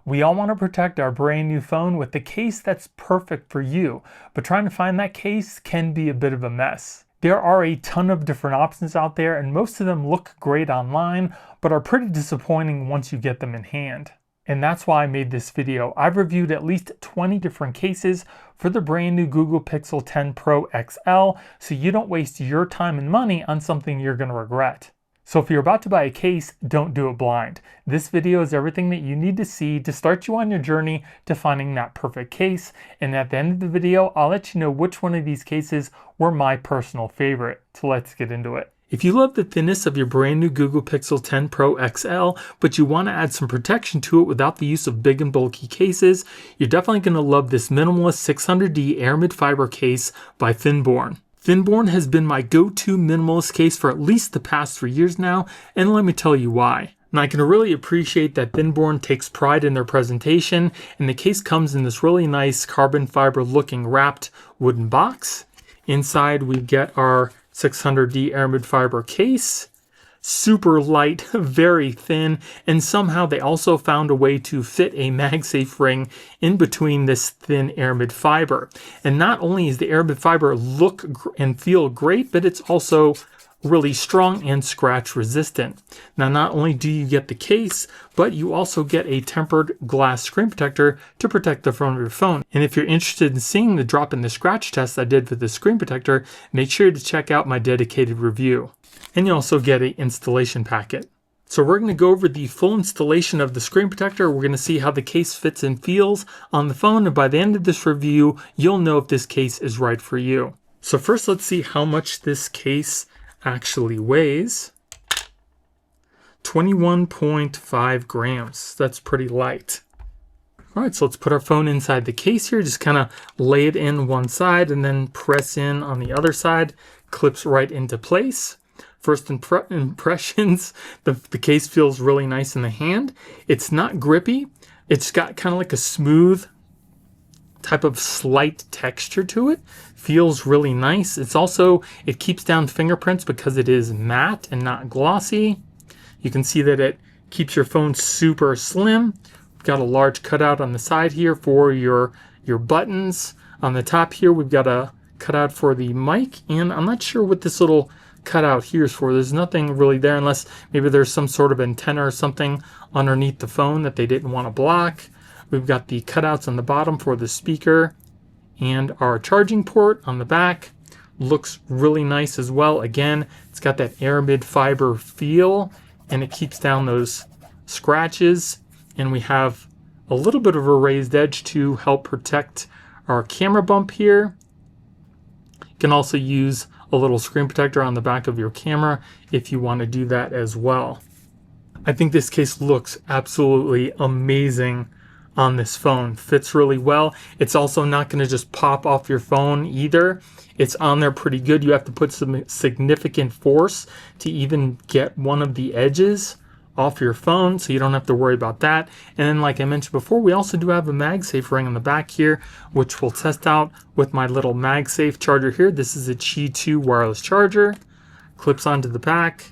We all want to protect our brand new phone with the case that's perfect for you, but trying to find that case can be a bit of a mess. There are a ton of different options out there, and most of them look great online, but are pretty disappointing once you get them in hand. And that's why I made this video. I've reviewed at least 20 different cases for the brand new Google Pixel 10 Pro XL, so you don't waste your time and money on something you're going to regret. So if you're about to buy a case, don't do it blind. This video is everything that you need to see to start you on your journey to finding that perfect case. And at the end of the video, I'll let you know which one of these cases were my personal favorite. So let's get into it. If you love the thinness of your brand new Google Pixel 10 Pro XL, but you want to add some protection to it without the use of big and bulky cases, you're definitely going to love this minimalist 600D Aramid fiber case by THINBORNE. THINBORNE has been my go-to minimalist case for at least the past 3 years now, and let me tell you why. And I can really appreciate that THINBORNE takes pride in their presentation, and the case comes in this really nice carbon fiber looking wrapped wooden box. Inside we get our 600D Aramid fiber case. Super light, very thin, and somehow they also found a way to fit a MagSafe ring in between this thin Aramid fiber. And not only is the Aramid fiber look and feel great, but it's also really strong and scratch resistant. Now, not only do you get the case, but you also get a tempered glass screen protector to protect the front of your phone. And if you're interested in seeing the drop in the scratch test I did for the screen protector, make sure to check out my dedicated review. And you also get an installation packet. So we're going to go over the full installation of the screen protector. We're going to see how the case fits and feels on the phone. And by the end of this review, you'll know if this case is right for you. So first, let's see how much this case actually weighs. 21.5 grams. That's pretty light. All right, so let's put our phone inside the case here. Just kind of lay it in one side and then press in on the other side. Clips right into place. First impressions, the case feels really nice in the hand. It's not grippy. It's got kind of like a smooth type of slight texture to it. Feels really nice. It keeps down fingerprints because it is matte and not glossy. You can see that it keeps your phone super slim. We've got a large cutout on the side here for your buttons. On the top here, we've got a cutout for the mic, and I'm not sure what this little cutout here is for. There's nothing really there unless maybe there's some sort of antenna or something underneath the phone that they didn't want to block. We've got the cutouts on the bottom for the speaker and our charging port on the back. Looks really nice as well. Again, it's got that Aramid fiber feel and it keeps down those scratches. And we have a little bit of a raised edge to help protect our camera bump here. You can also use a little screen protector on the back of your camera if you want to do that as well. I think this case looks absolutely amazing on this phone. Fits really well. It's also not going to just pop off your phone either. It's on there pretty good. You have to put some significant force to even get one of the edges off your phone, so you don't have to worry about that. And then, like I mentioned before, we also do have a MagSafe ring on the back here, which we'll test out with my little MagSafe charger here. This is a Qi 2 wireless charger. Clips onto the back,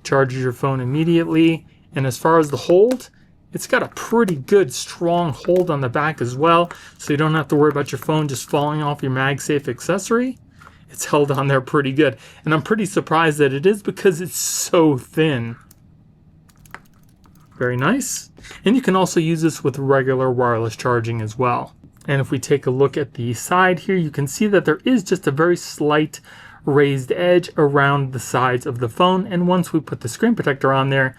charges your phone immediately. And as far as the hold, it's got a pretty good strong hold on the back as well, so you don't have to worry about your phone just falling off your MagSafe accessory. It's held on there pretty good. And I'm pretty surprised that it is because it's so thin. Very nice. And you can also use this with regular wireless charging as well. And if we take a look at the side here, you can see that there is just a very slight raised edge around the sides of the phone. And once we put the screen protector on there,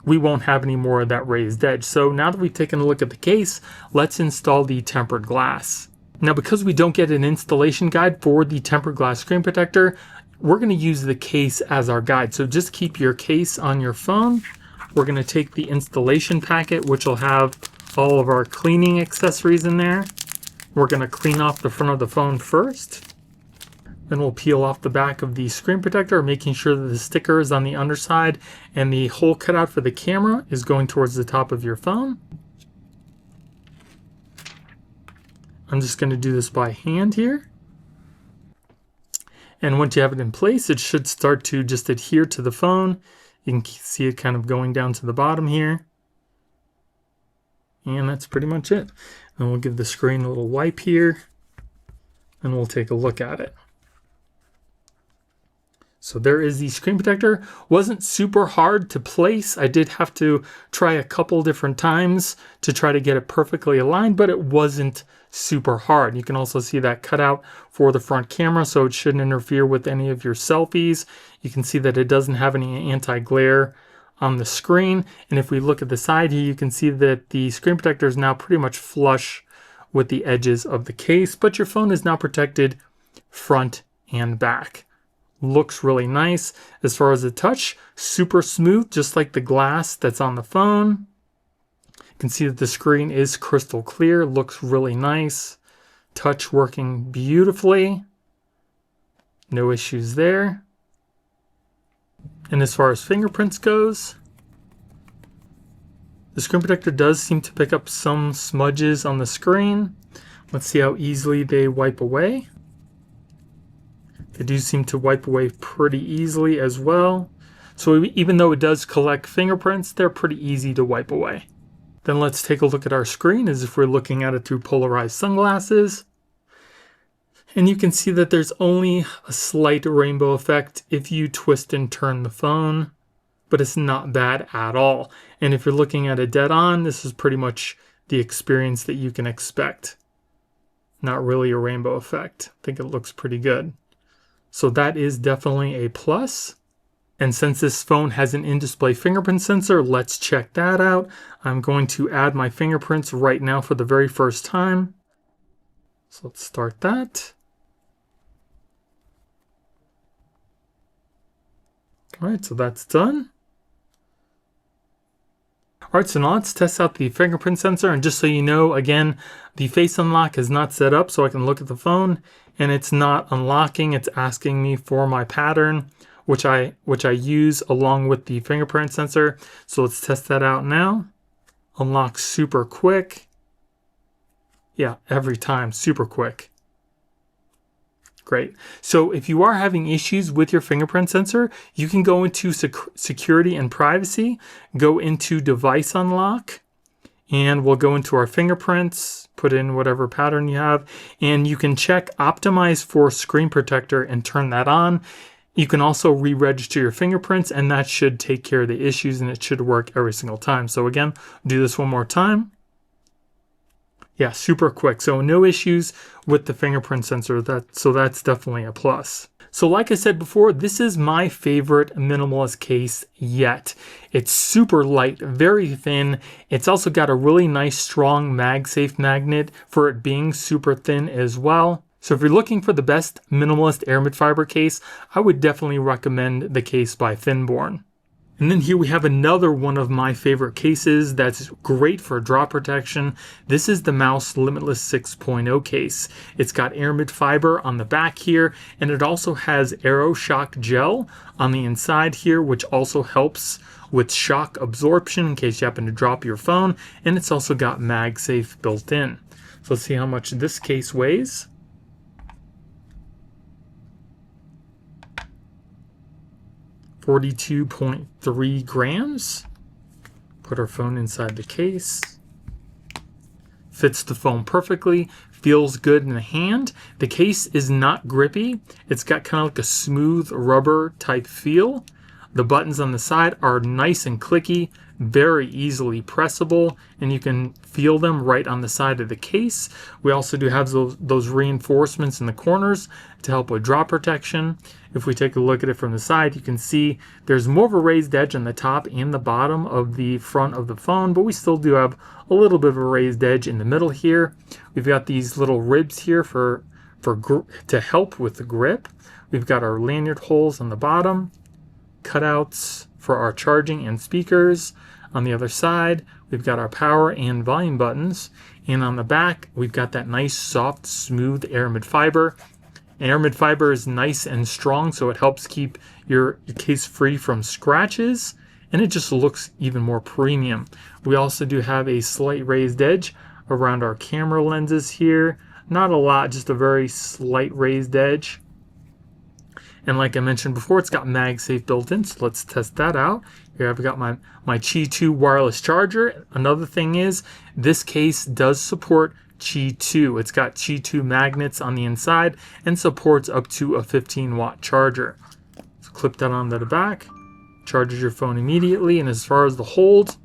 we won't have any more of that raised edge. So now that we've taken a look at the case, let's install the tempered glass. Now, because we don't get an installation guide for the tempered glass screen protector, we're going to use the case as our guide. So just keep your case on your phone. We're going to take the installation packet, which will have all of our cleaning accessories in there. We're going to clean off the front of the phone first. Then we'll peel off the back of the screen protector, making sure that the sticker is on the underside and the hole cutout for the camera is going towards the top of your phone. I'm just going to do this by hand here. And once you have it in place, it should start to just adhere to the phone. You can see it kind of going down to the bottom here. And that's pretty much it. And we'll give the screen a little wipe here, and we'll take a look at it. So there is the screen protector. Wasn't super hard to place. I did have to try a couple different times to try to get it perfectly aligned, but it wasn't super hard. You can also see that cutout for the front camera, so it shouldn't interfere with any of your selfies. You can see that it doesn't have any anti-glare on the screen. And if we look at the side here, you can see that the screen protector is now pretty much flush with the edges of the case, but your phone is now protected front and back. Looks really nice. As far as the touch, super smooth, just like the glass that's on the phone. You can see that the screen is crystal clear, looks really nice. Touch working beautifully. No issues there. And as far as fingerprints goes, the screen protector does seem to pick up some smudges on the screen. Let's see how easily they wipe away. They do seem to wipe away pretty easily as well. So even though it does collect fingerprints, they're pretty easy to wipe away. Then let's take a look at our screen as if we're looking at it through polarized sunglasses. And you can see that there's only a slight rainbow effect if you twist and turn the phone, but it's not bad at all. And if you're looking at it dead on, this is pretty much the experience that you can expect. Not really a rainbow effect. I think it looks pretty good. So that is definitely a plus. And since this phone has an in-display fingerprint sensor, let's check that out. I'm going to add my fingerprints right now for the very first time. So let's start that. All right, so that's done. All right, so now let's test out the fingerprint sensor. And just so you know, again, the face unlock is not set up so I can look at the phone, and it's not unlocking. It's asking me for my pattern, which I use along with the fingerprint sensor. So let's test that out now. Unlock super quick. Yeah, every time, super quick. Great. So if you are having issues with your fingerprint sensor, you can go into security and privacy, go into device unlock, and we'll go into our fingerprints, put in whatever pattern you have, and you can check optimize for screen protector and turn that on. You can also re-register your fingerprints, and that should take care of the issues, and it should work every single time. So again, do this one more time. Yeah, super quick. So no issues with the fingerprint sensor. So that's definitely a plus. So like I said before, this is my favorite minimalist case yet. It's super light, very thin. It's also got a really nice strong MagSafe magnet for it being super thin as well. So if you're looking for the best minimalist Aramid fiber case, I would definitely recommend the case by THINBORNE. And then here we have another one of my favorite cases that's great for drop protection. This is the MOUS Limitless 6.0 case. It's got Aramid fiber on the back here, and it also has Aero Shock gel on the inside here, which also helps with shock absorption in case you happen to drop your phone. And it's also got MagSafe built in. So let's see how much this case weighs. 42.3 grams. Put our phone inside the case. Fits the phone perfectly. Feels good in the hand. The case is not grippy. It's got kind of like a smooth rubber type feel. The buttons on the side are nice and clicky, very easily pressable, and you can feel them right on the side of the case. We also do have those reinforcements in the corners to help with drop protection. If we take a look at it from the side, you can see there's more of a raised edge on the top and the bottom of the front of the phone, but we still do have a little bit of a raised edge in the middle here. We've got these little ribs here to help with the grip. We've got our lanyard holes on the bottom, cutouts for our charging and speakers. On the other side, we've got our power and volume buttons. And on the back, we've got that nice, soft, smooth Aramid fiber. Aramid fiber is nice and strong, so it helps keep your case free from scratches, and it just looks even more premium. We also do have a slight raised edge around our camera lenses here. Not a lot, just a very slight raised edge. And like I mentioned before, it's got MagSafe built in, so let's test that out. Here I've got my Qi 2 wireless charger. Another thing is, this case does support Qi 2. It's got Qi 2 magnets on the inside and supports up to a 15-watt charger. So clip that onto the back, charges your phone immediately, and as far as the hold,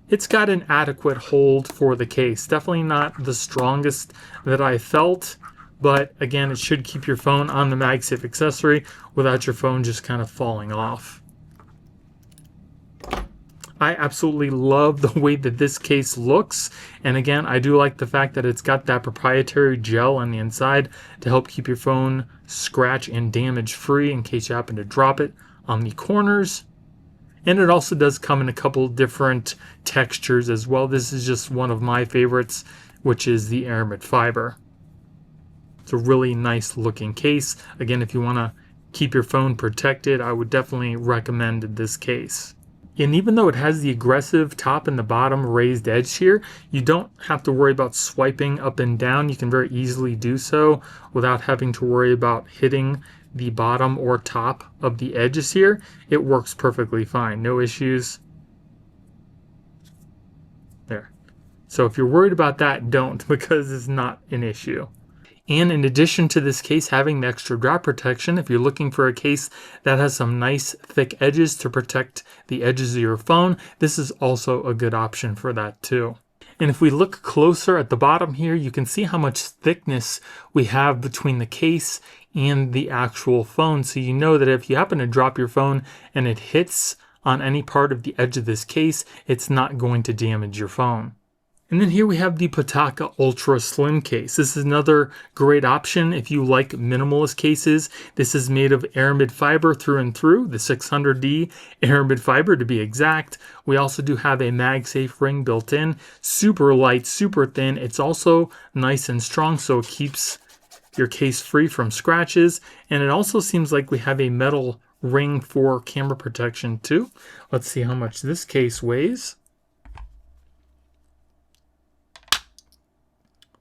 it's got an adequate hold for the case. Definitely not the strongest that I felt, but again, it should keep your phone on the MagSafe accessory without your phone just kind of falling off. I absolutely love the way that this case looks, and again, I do like the fact that it's got that proprietary gel on the inside to help keep your phone scratch and damage free in case you happen to drop it on the corners. And it also does come in a couple different textures as well. This is just one of my favorites, which is the Aramid fiber. It's a really nice looking case. Again, if you want to keep your phone protected, I would definitely recommend this case. And even though it has the aggressive top and the bottom raised edge here, you don't have to worry about swiping up and down. You can very easily do so without having to worry about hitting the bottom or top of the edges here. It works perfectly fine, no issues. There. So if you're worried about that, don't, because it's not an issue. And in addition to this case having the extra drop protection, if you're looking for a case that has some nice thick edges to protect the edges of your phone, this is also a good option for that too. And if we look closer at the bottom here, you can see how much thickness we have between the case and the actual phone. So you know that if you happen to drop your phone and it hits on any part of the edge of this case, it's not going to damage your phone. And then here we have the PITAKA Ultra Slim case. This is another great option if you like minimalist cases. This is made of Aramid fiber through and through, the 600D Aramid fiber to be exact. We also do have a MagSafe ring built in, super light, super thin. It's also nice and strong, so it keeps your case free from scratches. And it also seems like we have a metal ring for camera protection too. Let's see how much this case weighs.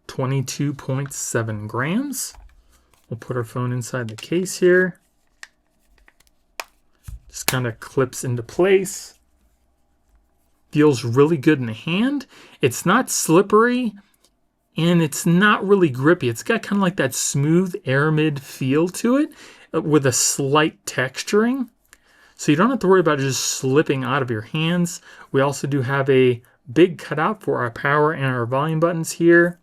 22.7 grams. We'll put our phone inside the case here. Just kind of clips into place. Feels really good in the hand. It's not slippery and it's not really grippy. It's got kind of like that smooth Aramid feel to it with a slight texturing. So you don't have to worry about it just slipping out of your hands. We also do have a big cutout for our power and our volume buttons here.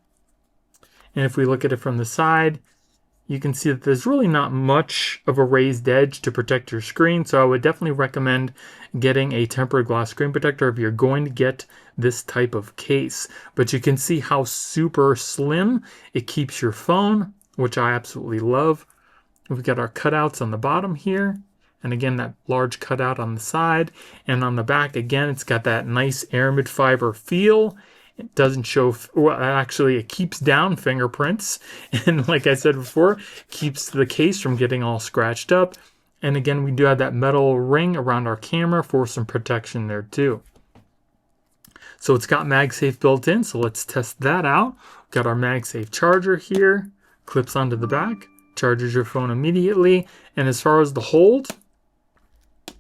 And if we look at it from the side, you can see that there's really not much of a raised edge to protect your screen. So I would definitely recommend getting a tempered glass screen protector if you're going to get this type of case. But you can see how super slim it keeps your phone, which I absolutely love. We've got our cutouts on the bottom here. And again, that large cutout on the side. And on the back, again, it's got that nice Aramid fiber feel. It doesn't show, well, actually it keeps down fingerprints. And like I said before, keeps the case from getting all scratched up. And again, we do have that metal ring around our camera for some protection there too. So it's got MagSafe built in, so let's test that out. Got our MagSafe charger here, clips onto the back, charges your phone immediately. And as far as the hold,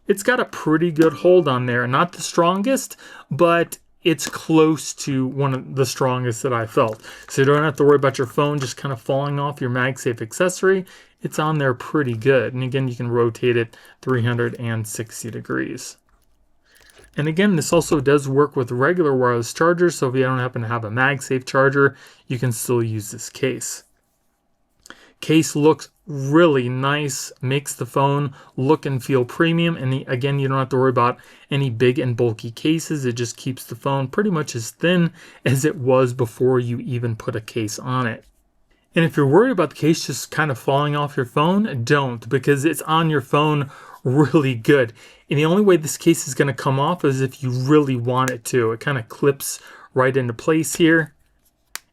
it's got a pretty good hold on there. Not the strongest, but it's close to one of the strongest that I felt. So you don't have to worry about your phone just kind of falling off your MagSafe accessory. It's on there pretty good. And again, you can rotate it 360 degrees. And again, this also does work with regular wireless chargers. So if you don't happen to have a MagSafe charger, you can still use this case. Case looks really nice, makes the phone look and feel premium, and again, you don't have to worry about any big and bulky cases. It just keeps the phone pretty much as thin as it was before you even put a case on it. And if you're worried about the case just kind of falling off your phone, don't, because it's on your phone really good. And the only way this case is going to come off is if you really want it to. It kind of clips right into place here.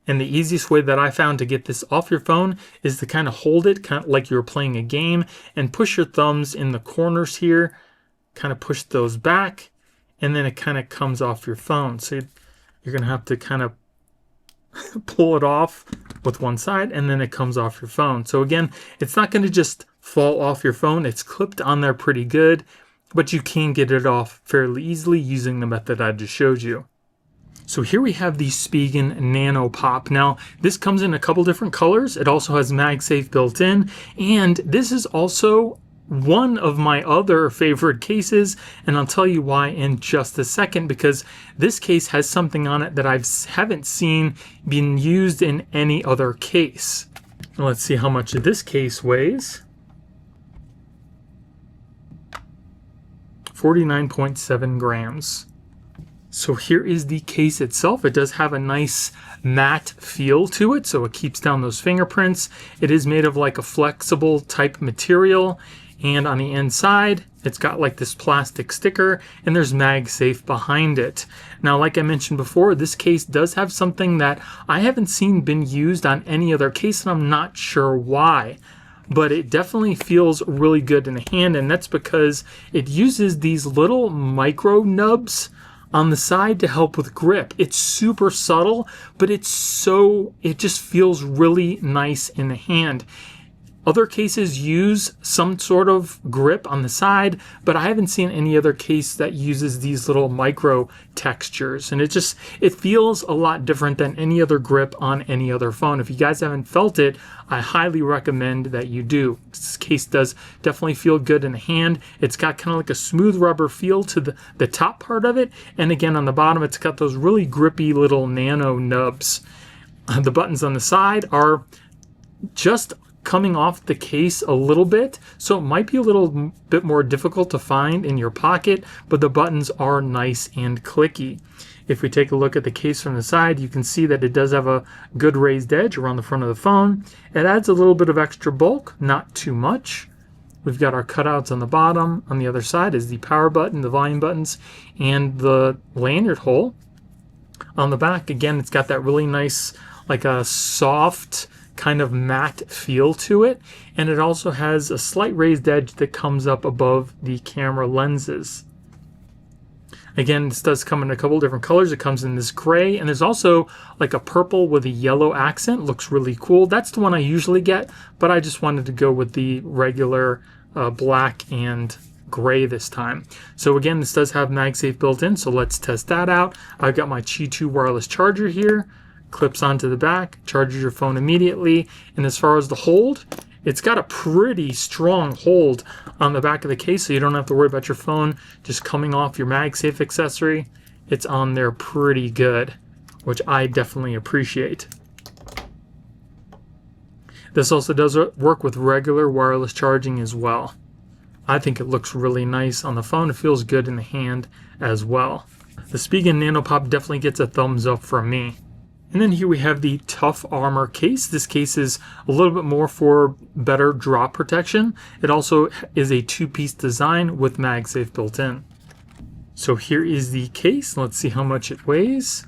And the easiest way that I found to get this off your phone is to kind of hold it kind of like you were playing a game and push your thumbs in the corners here, kind of push those back, and then it kind of comes off your phone. So you're going to have to kind of pull it off with one side and then it comes off your phone. So again, it's not going to just fall off your phone. It's clipped on there pretty good, but you can get it off fairly easily using the method I just showed you. So here we have the SPIGEN Nano Pop. Now, this comes in a couple different colors. It also has MagSafe built in, and this is also one of my other favorite cases, and I'll tell you why in just a second, because this case has something on it that I haven't seen being used in any other case. Now let's see how much this case weighs. 49.7 grams. So here is the case itself. It does have a nice matte feel to it, so it keeps down those fingerprints. It is made of like a flexible type material, and on the inside, it's got like this plastic sticker, and there's MagSafe behind it. Now, like I mentioned before, this case does have something that I haven't seen been used on any other case, and I'm not sure why. But it definitely feels really good in the hand, and that's because it uses these little micro nubs on the side to help with grip. It's super subtle, but it just feels really nice in the hand. Other cases use some sort of grip on the side, but I haven't seen any other case that uses these little micro textures. And it feels a lot different than any other grip on any other phone. If you guys haven't felt it, I highly recommend that you do. This case does definitely feel good in the hand. It's got kind of like a smooth rubber feel to the top part of it. And again, on the bottom, it's got those really grippy little nano nubs. The buttons on the side are just coming off the case a little bit, so it might be a little bit more difficult to find in your pocket, but the buttons are nice and clicky. If we take a look at the case from the side, you can see that it does have a good raised edge around the front of the phone. It adds a little bit of extra bulk, not too much. We've got our cutouts on the bottom. On the other side is the power button, the volume buttons, and the lanyard hole. On the back, again, it's got that really nice, like a soft kind of matte feel to it, and it also has a slight raised edge that comes up above the camera lenses. Again, this does come in a couple different colors. It comes in this gray, and there's also like a purple with a yellow accent. Looks really cool. That's the one I usually get, but I just wanted to go with the regular black and gray this time. So again, this does have MagSafe built in, so let's test that out. I've got my Qi 2 wireless charger here. Clips onto the back, charges your phone immediately, and as far as the hold, it's got a pretty strong hold on the back of the case, so you don't have to worry about your phone just coming off your MagSafe accessory. It's on there pretty good, which I definitely appreciate. This also does work with regular wireless charging as well. I think it looks really nice on the phone. It feels good in the hand as well. The SPIGEN Nano Pop definitely gets a thumbs up from me. And then here we have the Tough Armor case. This case is a little bit more for better drop protection. It also is a two-piece design with MagSafe built in. So here is the case. Let's see how much it weighs.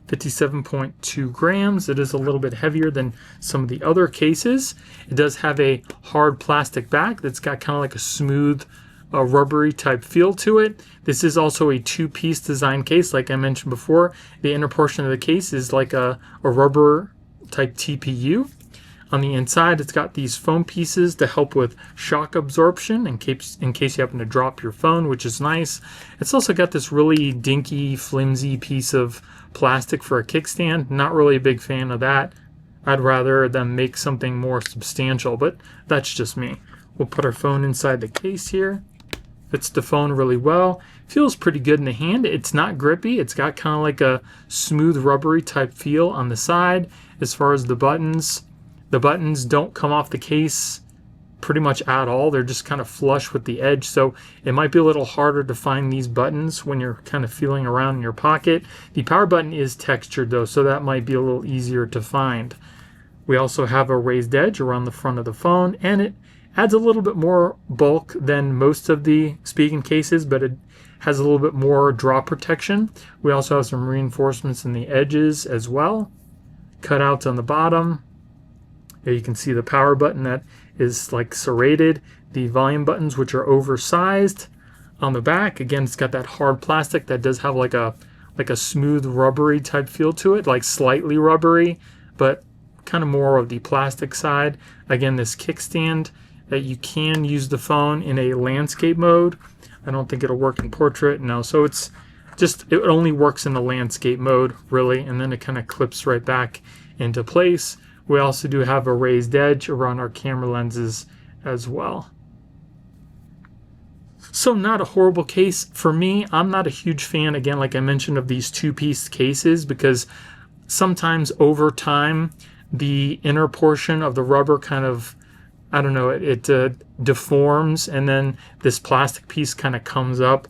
57.2 grams. It is a little bit heavier than some of the other cases. It does have a hard plastic back that's got kind of like a smooth rubbery type feel to it. This is also a two-piece design case. Like I mentioned before, the inner portion of the case is like a rubber type TPU. On the inside, it's got these foam pieces to help with shock absorption in case you happen to drop your phone, which is nice. It's also got this really dinky, flimsy piece of plastic for a kickstand. Not really a big fan of that. I'd rather them make something more substantial, but that's just me. We'll put our phone inside the case here. Fits the phone really well. Feels pretty good in the hand. It's not grippy. It's got kind of like a smooth rubbery type feel on the side. As far as the buttons don't come off the case pretty much at all. They're just kind of flush with the edge, so it might be a little harder to find these buttons when you're kind of feeling around in your pocket. The power button is textured though, so that might be a little easier to find. We also have a raised edge around the front of the phone, and it adds a little bit more bulk than most of the SPIGEN cases, but it has a little bit more drop protection. We also have some reinforcements in the edges as well. Cutouts on the bottom. There you can see the power button that is like serrated. The volume buttons, which are oversized. On the back, again, it's got that hard plastic that does have like a smooth rubbery type feel to it, like slightly rubbery, but kind of more of the plastic side. Again, this kickstand that you can use the phone in a landscape mode. I don't think it'll work in portrait, no. So it's just, it only works in the landscape mode, really, and then it kind of clips right back into place. We also do have a raised edge around our camera lenses as well. So not a horrible case. For me, I'm not a huge fan, again, like I mentioned, of these two-piece cases, because sometimes over time, the inner portion of the rubber kind of, I don't know, it deforms, and then this plastic piece kind of comes up.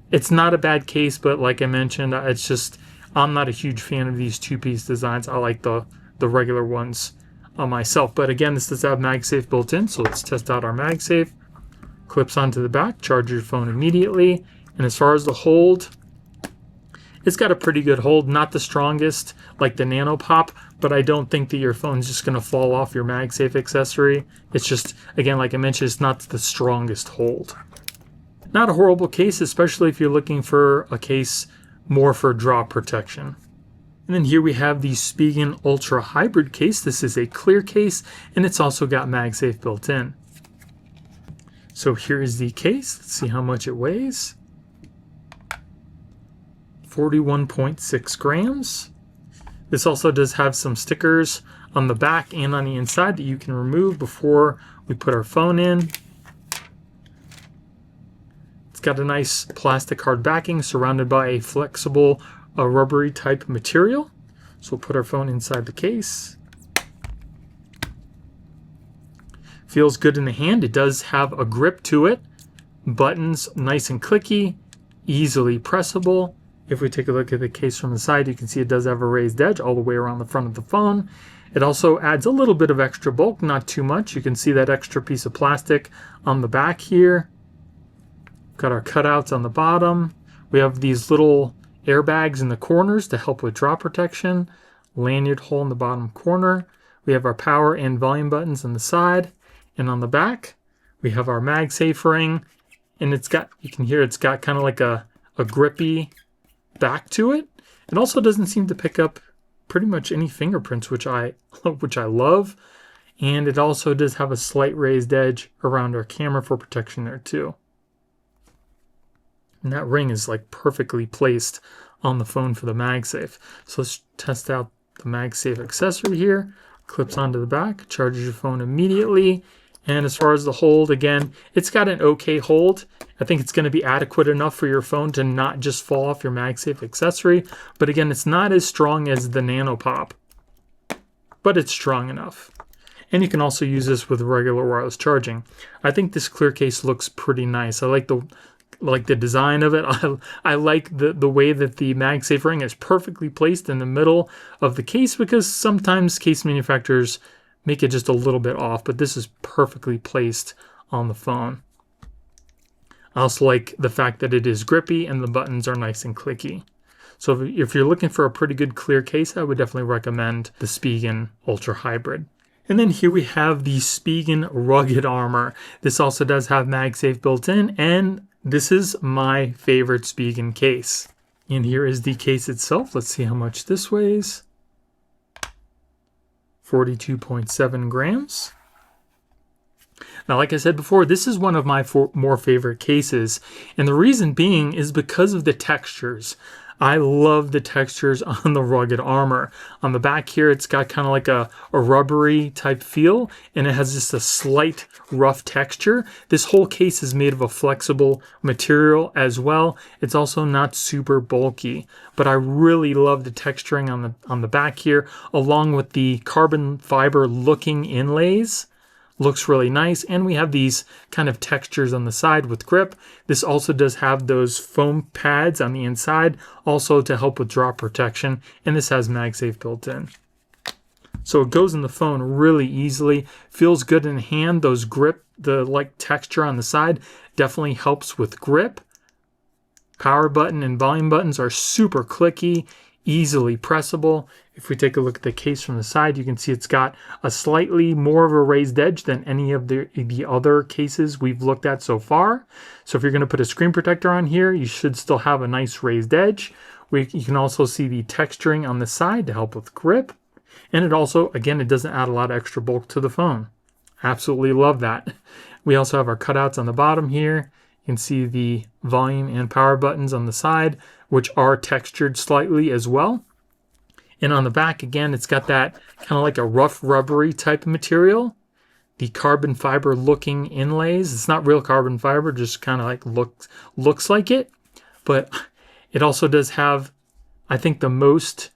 It's not a bad case, but like I mentioned, it's just, I'm not a huge fan of these two-piece designs. I like the regular ones myself. But again, this does have MagSafe built in, so let's test out our MagSafe. Clips onto the back, charge your phone immediately. And as far as the hold, it's got a pretty good hold. Not the strongest like the Nano Pop, but I don't think that your phone's just going to fall off your MagSafe accessory. It's just, again, like I mentioned, it's not the strongest hold. Not a horrible case, especially if you're looking for a case more for drop protection. And then here we have the SPIGEN Ultra Hybrid case. This is a clear case, and it's also got MagSafe built in. So here is the case. Let's see how much it weighs. 41.6 grams. This also does have some stickers on the back and on the inside that you can remove before we put our phone in. It's got a nice plastic hard backing surrounded by a flexible rubbery type material. So we'll put our phone inside the case. Feels good in the hand. It does have a grip to it. Buttons nice and clicky, easily pressable. If we take a look at the case from the side, you can see it does have a raised edge all the way around the front of the phone. It also adds a little bit of extra bulk, not too much. You can see that extra piece of plastic on the back here. Got our cutouts on the bottom. We have these little airbags in the corners to help with drop protection. Lanyard hole in the bottom corner. We have our power and volume buttons on the side. And on the back, we have our MagSafe ring. And it's got, you can hear it's got kind of like a grippy back to it. It also doesn't seem to pick up pretty much any fingerprints, which I love. And it also does have a slight raised edge around our camera for protection there too. And that ring is like perfectly placed on the phone for the MagSafe. So let's test out the MagSafe accessory here. Clips onto the back, charges your phone immediately. And as far as the hold, again, it's got an okay hold. I think it's going to be adequate enough for your phone to not just fall off your MagSafe accessory. But again, it's not as strong as the Nano Pop, but it's strong enough. And you can also use this with regular wireless charging. I think this clear case looks pretty nice. I like the design of it. I like the way that the MagSafe ring is perfectly placed in the middle of the case, because sometimes case manufacturers make it just a little bit off, but this is perfectly placed on the phone. I also like the fact that it is grippy and the buttons are nice and clicky. So if you're looking for a pretty good clear case, I would definitely recommend the SPIGEN Ultra Hybrid. And then here we have the SPIGEN Rugged Armor. This also does have MagSafe built in, and this is my favorite SPIGEN case. And here is the case itself. Let's see how much this weighs. 42.7 grams. Now, like I said before, this is one of my more favorite cases. And the reason being is because of the textures. I love the textures on the Rugged Armor. On the back here, it's got kind of like a rubbery type feel, and it has just a slight rough texture. This whole case is made of a flexible material as well. It's also not super bulky, but I really love the texturing on the back here, along with the carbon fiber looking inlays. Looks really nice, and we have these kind of textures on the side with grip. This also does have those foam pads on the inside, also to help with drop protection, and this has MagSafe built in. So it goes in the phone really easily, feels good in the hand. Those grip, the like texture on the side definitely helps with grip. Power button and volume buttons are super clicky, easily pressable. If we take a look at the case from the side, you can see it's got a slightly more of a raised edge than any of the other cases we've looked at so far. So if you're going to put a screen protector on here, you should still have a nice raised edge. You can also see the texturing on the side to help with grip. And it also, again, it doesn't add a lot of extra bulk to the phone. Absolutely love that. We also have our cutouts on the bottom here. You can see the volume and power buttons on the side, which are textured slightly as well. And on the back, again, it's got that kind of like a rough rubbery type of material. The carbon fiber looking inlays. It's not real carbon fiber, just kind of like looks like it. But it also does have, I think, the most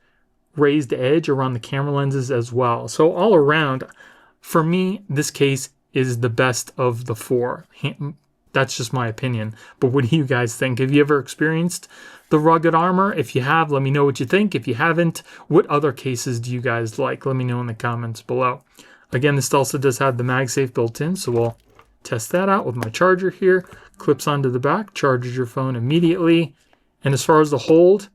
raised edge around the camera lenses as well. So all around, for me, this case is the best of the four. That's just my opinion. But what do you guys think? Have you ever experienced the rugged armor? If you have, let me know what you think. If you haven't, what other cases do you guys like? Let me know in the comments below. Again, this also does have the MagSafe built in, so we'll test that out with my charger here. Clips onto the back, charges your phone immediately. And as far as the hold,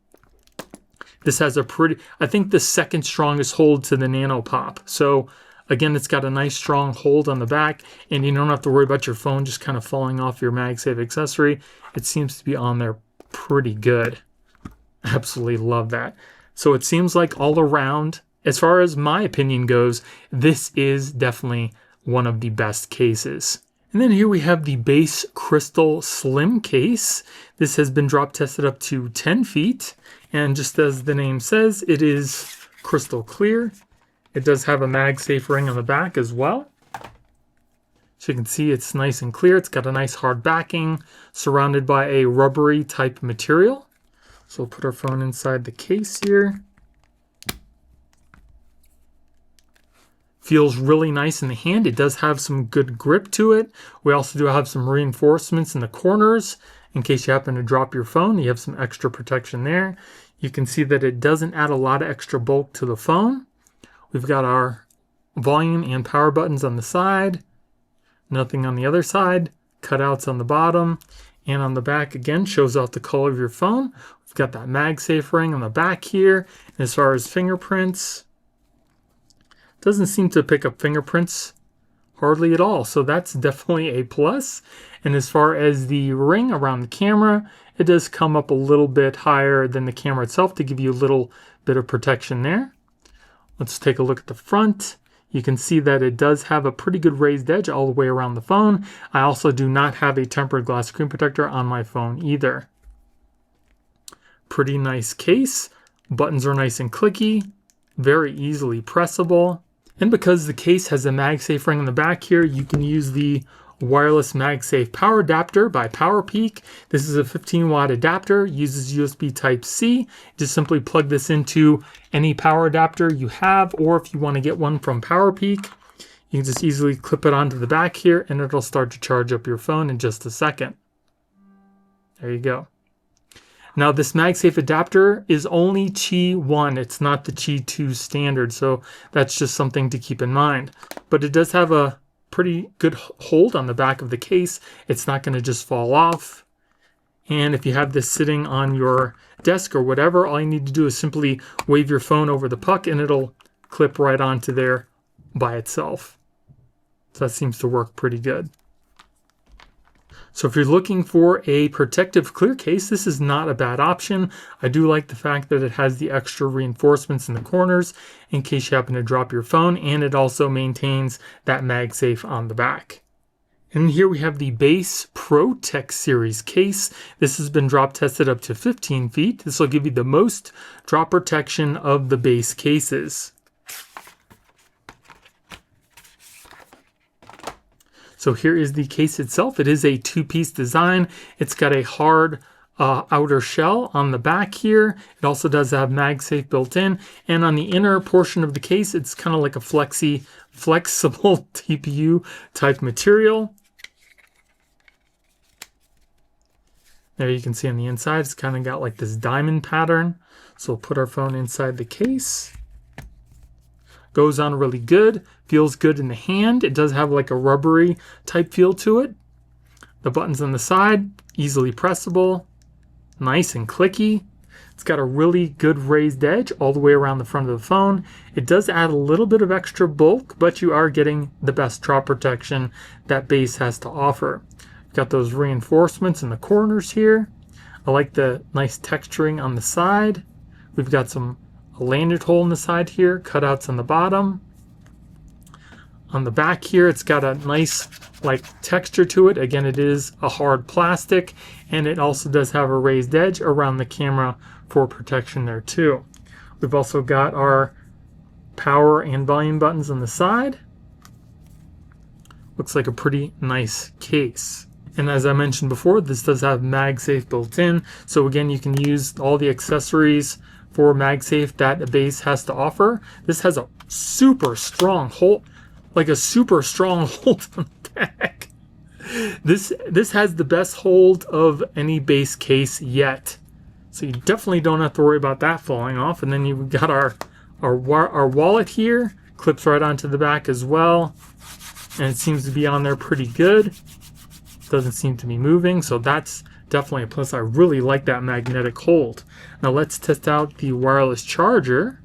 this has a pretty, I think the second strongest hold to the Nano Pop. So again, it's got a nice strong hold on the back, and you don't have to worry about your phone just kind of falling off your MagSafe accessory. It seems to be on there pretty good. Absolutely love that. So it seems like all around, as far as my opinion goes, this is definitely one of the best cases. And then here we have the base crystal slim case. This has been drop tested up to 10 feet. And just as the name says, it is crystal clear. It does have a MagSafe ring on the back as well. So you can see it's nice and clear. It's got a nice hard backing surrounded by a rubbery type material. So we'll put our phone inside the case here. Feels really nice in the hand. It does have some good grip to it. We also do have some reinforcements in the corners. In case you happen to drop your phone, you have some extra protection there. You can see that it doesn't add a lot of extra bulk to the phone. We've got our volume and power buttons on the side. Nothing on the other side. Cutouts on the bottom. And on the back, again, shows off the color of your phone. We've got that MagSafe ring on the back here. And as far as fingerprints, doesn't seem to pick up fingerprints hardly at all. So that's definitely a plus. And as far as the ring around the camera, it does come up a little bit higher than the camera itself to give you a little bit of protection there. Let's take a look at the front. You can see that it does have a pretty good raised edge all the way around the phone. I also do not have a tempered glass screen protector on my phone either. Pretty nice case. Buttons are nice and clicky, very easily pressable. And because the case has a MagSafe ring on the back here, you can use the wireless MagSafe power adapter by PowerPeak. This is a 15-watt adapter, uses USB Type-C. Just simply plug this into any power adapter you have, or if you want to get one from PowerPeak, you can just easily clip it onto the back here and it'll start to charge up your phone in just a second. There you go. Now this MagSafe adapter is only Qi 1, it's not the Qi 2 standard, so that's just something to keep in mind. But it does have a pretty good hold on the back of the case. It's not going to just fall off. And if you have this sitting on your desk or whatever, all you need to do is simply wave your phone over the puck and it'll clip right onto there by itself. So that seems to work pretty good. So if you're looking for a protective clear case, this is not a bad option. I do like the fact that it has the extra reinforcements in the corners in case you happen to drop your phone, and it also maintains that MagSafe on the back. And here we have the base Pro Tech Series case. This has been drop tested up to 15 feet. This will give you the most drop protection of the base cases. So here is the case itself. It is a two-piece design. It's got a hard outer shell on the back here. It also does have MagSafe built in. And on the inner portion of the case, it's kind of like a flexible TPU type material. There you can see on the inside, it's kind of got like this diamond pattern. So we'll put our phone inside the case. Goes on really good, feels good in the hand. It does have like a rubbery type feel to it. The buttons on the side, easily pressable, nice and clicky. It's got a really good raised edge all the way around the front of the phone. It does add a little bit of extra bulk, but you are getting the best drop protection that base has to offer. Got those reinforcements in the corners here. I like the nice texturing on the side. We've got some a lanyard hole in the side here, cutouts on the bottom. On the back here, it's got a nice like texture to it. Again, it is a hard plastic, and it also does have a raised edge around the camera for protection there too. We've also got our power and volume buttons on the side. Looks like a pretty nice case. And as I mentioned before, this does have MagSafe built in. So again, you can use all the accessories for MagSafe that a base has to offer. This has a super strong hold, like a super strong hold on the back. This has the best hold of any base case yet. So you definitely don't have to worry about that falling off. And then you've got our wallet here, clips right onto the back as well. And it seems to be on there pretty good. Doesn't seem to be moving, so that's definitely a plus. I really like that magnetic hold. Now let's test out the wireless charger.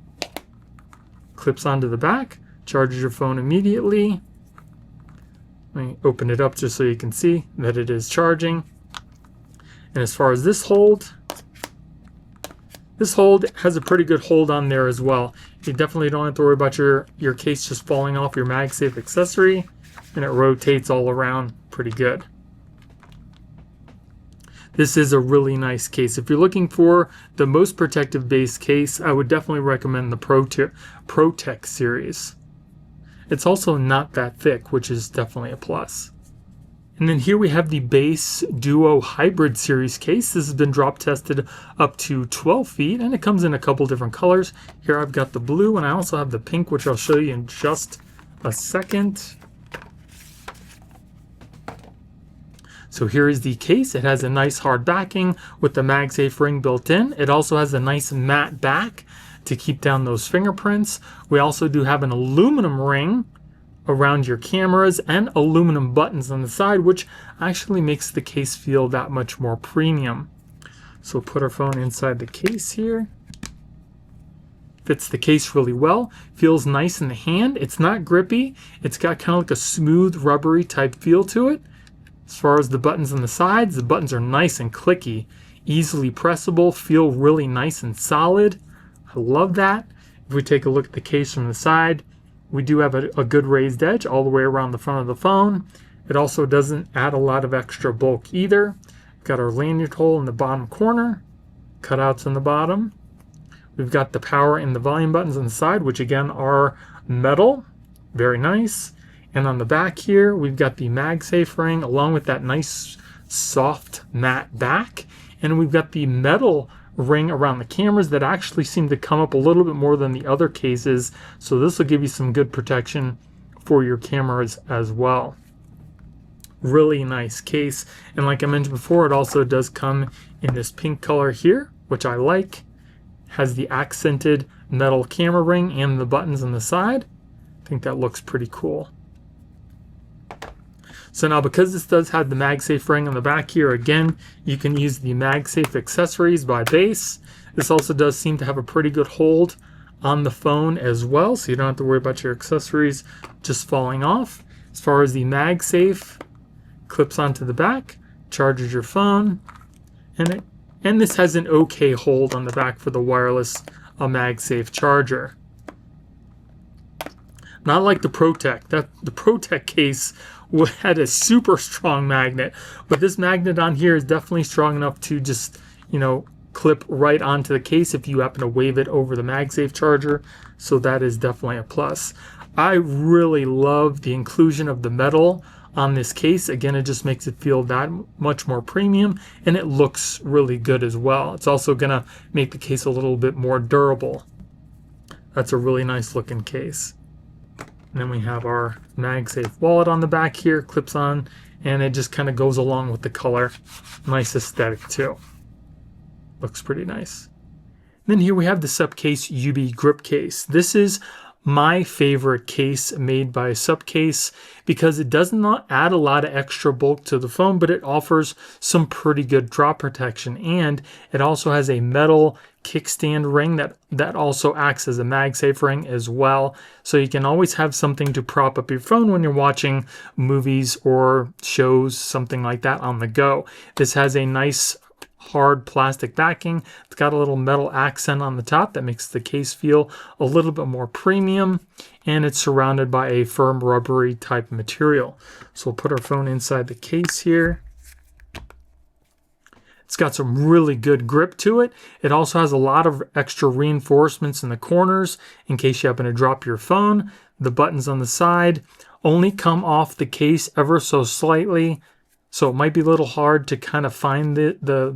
Clips onto the back, charges your phone immediately. Let me open it up just so you can see that it is charging. And as far as this hold has a pretty good hold on there as well. You definitely don't have to worry about your case just falling off your MagSafe accessory, and it rotates all around pretty good. This is a really nice case. If you're looking for the most protective base case, I would definitely recommend the ProTech series. It's also not that thick, which is definitely a plus. And then here we have the SPIGEN Duo Hybrid series case. This has been drop tested up to 12 feet, and it comes in a couple different colors. Here I've got the blue, and I also have the pink, which I'll show you in just a second. So here is the case. It has a nice hard backing with the MagSafe ring built in. It also has a nice matte back to keep down those fingerprints. We also do have an aluminum ring around your cameras and aluminum buttons on the side, which actually makes the case feel that much more premium. So we'll put our phone inside the case here. Fits the case really well. Feels nice in the hand. It's not grippy. It's got kind of like a smooth, rubbery type feel to it. As far as the buttons on the sides, the buttons are nice and clicky, easily pressable, feel really nice and solid. I love that. If we take a look at the case from the side, we do have a good raised edge all the way around the front of the phone. It also doesn't add a lot of extra bulk either. We've got our lanyard hole in the bottom corner, cutouts on the bottom. We've got the power and the volume buttons on the side, which again are metal, very nice. And on the back here, we've got the MagSafe ring along with that nice soft matte back. And we've got the metal ring around the cameras that actually seem to come up a little bit more than the other cases. So this will give you some good protection for your cameras as well. Really nice case. And like I mentioned before, it also does come in this pink color here, which I like. Has the accented metal camera ring and the buttons on the side. I think that looks pretty cool. So now, because this does have the MagSafe ring on the back here, again, you can use the MagSafe accessories by base. This also does seem to have a pretty good hold on the phone as well, so you don't have to worry about your accessories just falling off. As far as the MagSafe, clips onto the back, charges your phone, and this has an okay hold on the back for the wireless MagSafe charger. Not like the ProTech. The ProTech case had a super strong magnet, but this magnet on here is definitely strong enough to just, clip right onto the case if you happen to wave it over the MagSafe charger. So that is definitely a plus. I really love the inclusion of the metal on this case. Again, it just makes it feel that much more premium, and it looks really good as well. It's also gonna make the case a little bit more durable. That's a really nice looking case. And then we have our MagSafe wallet on the back here, clips on, and it just kind of goes along with the color. Nice aesthetic too. Looks pretty nice. And then here we have the SUPCASE UB Grip case. This is my favorite case made by SUPCASE because it does not add a lot of extra bulk to the phone, but it offers some pretty good drop protection. And it also has a metal kickstand ring that also acts as a MagSafe ring as well. So you can always have something to prop up your phone when you're watching movies or shows, something like that on the go. This has a nice hard plastic backing. It's got a little metal accent on the top that makes the case feel a little bit more premium, and it's surrounded by a firm rubbery type material. So we'll put our phone inside the case here. It's got some really good grip to it. It also has a lot of extra reinforcements in the corners in case you happen to drop your phone. The buttons on the side only come off the case ever so slightly, so it might be a little hard to kind of find the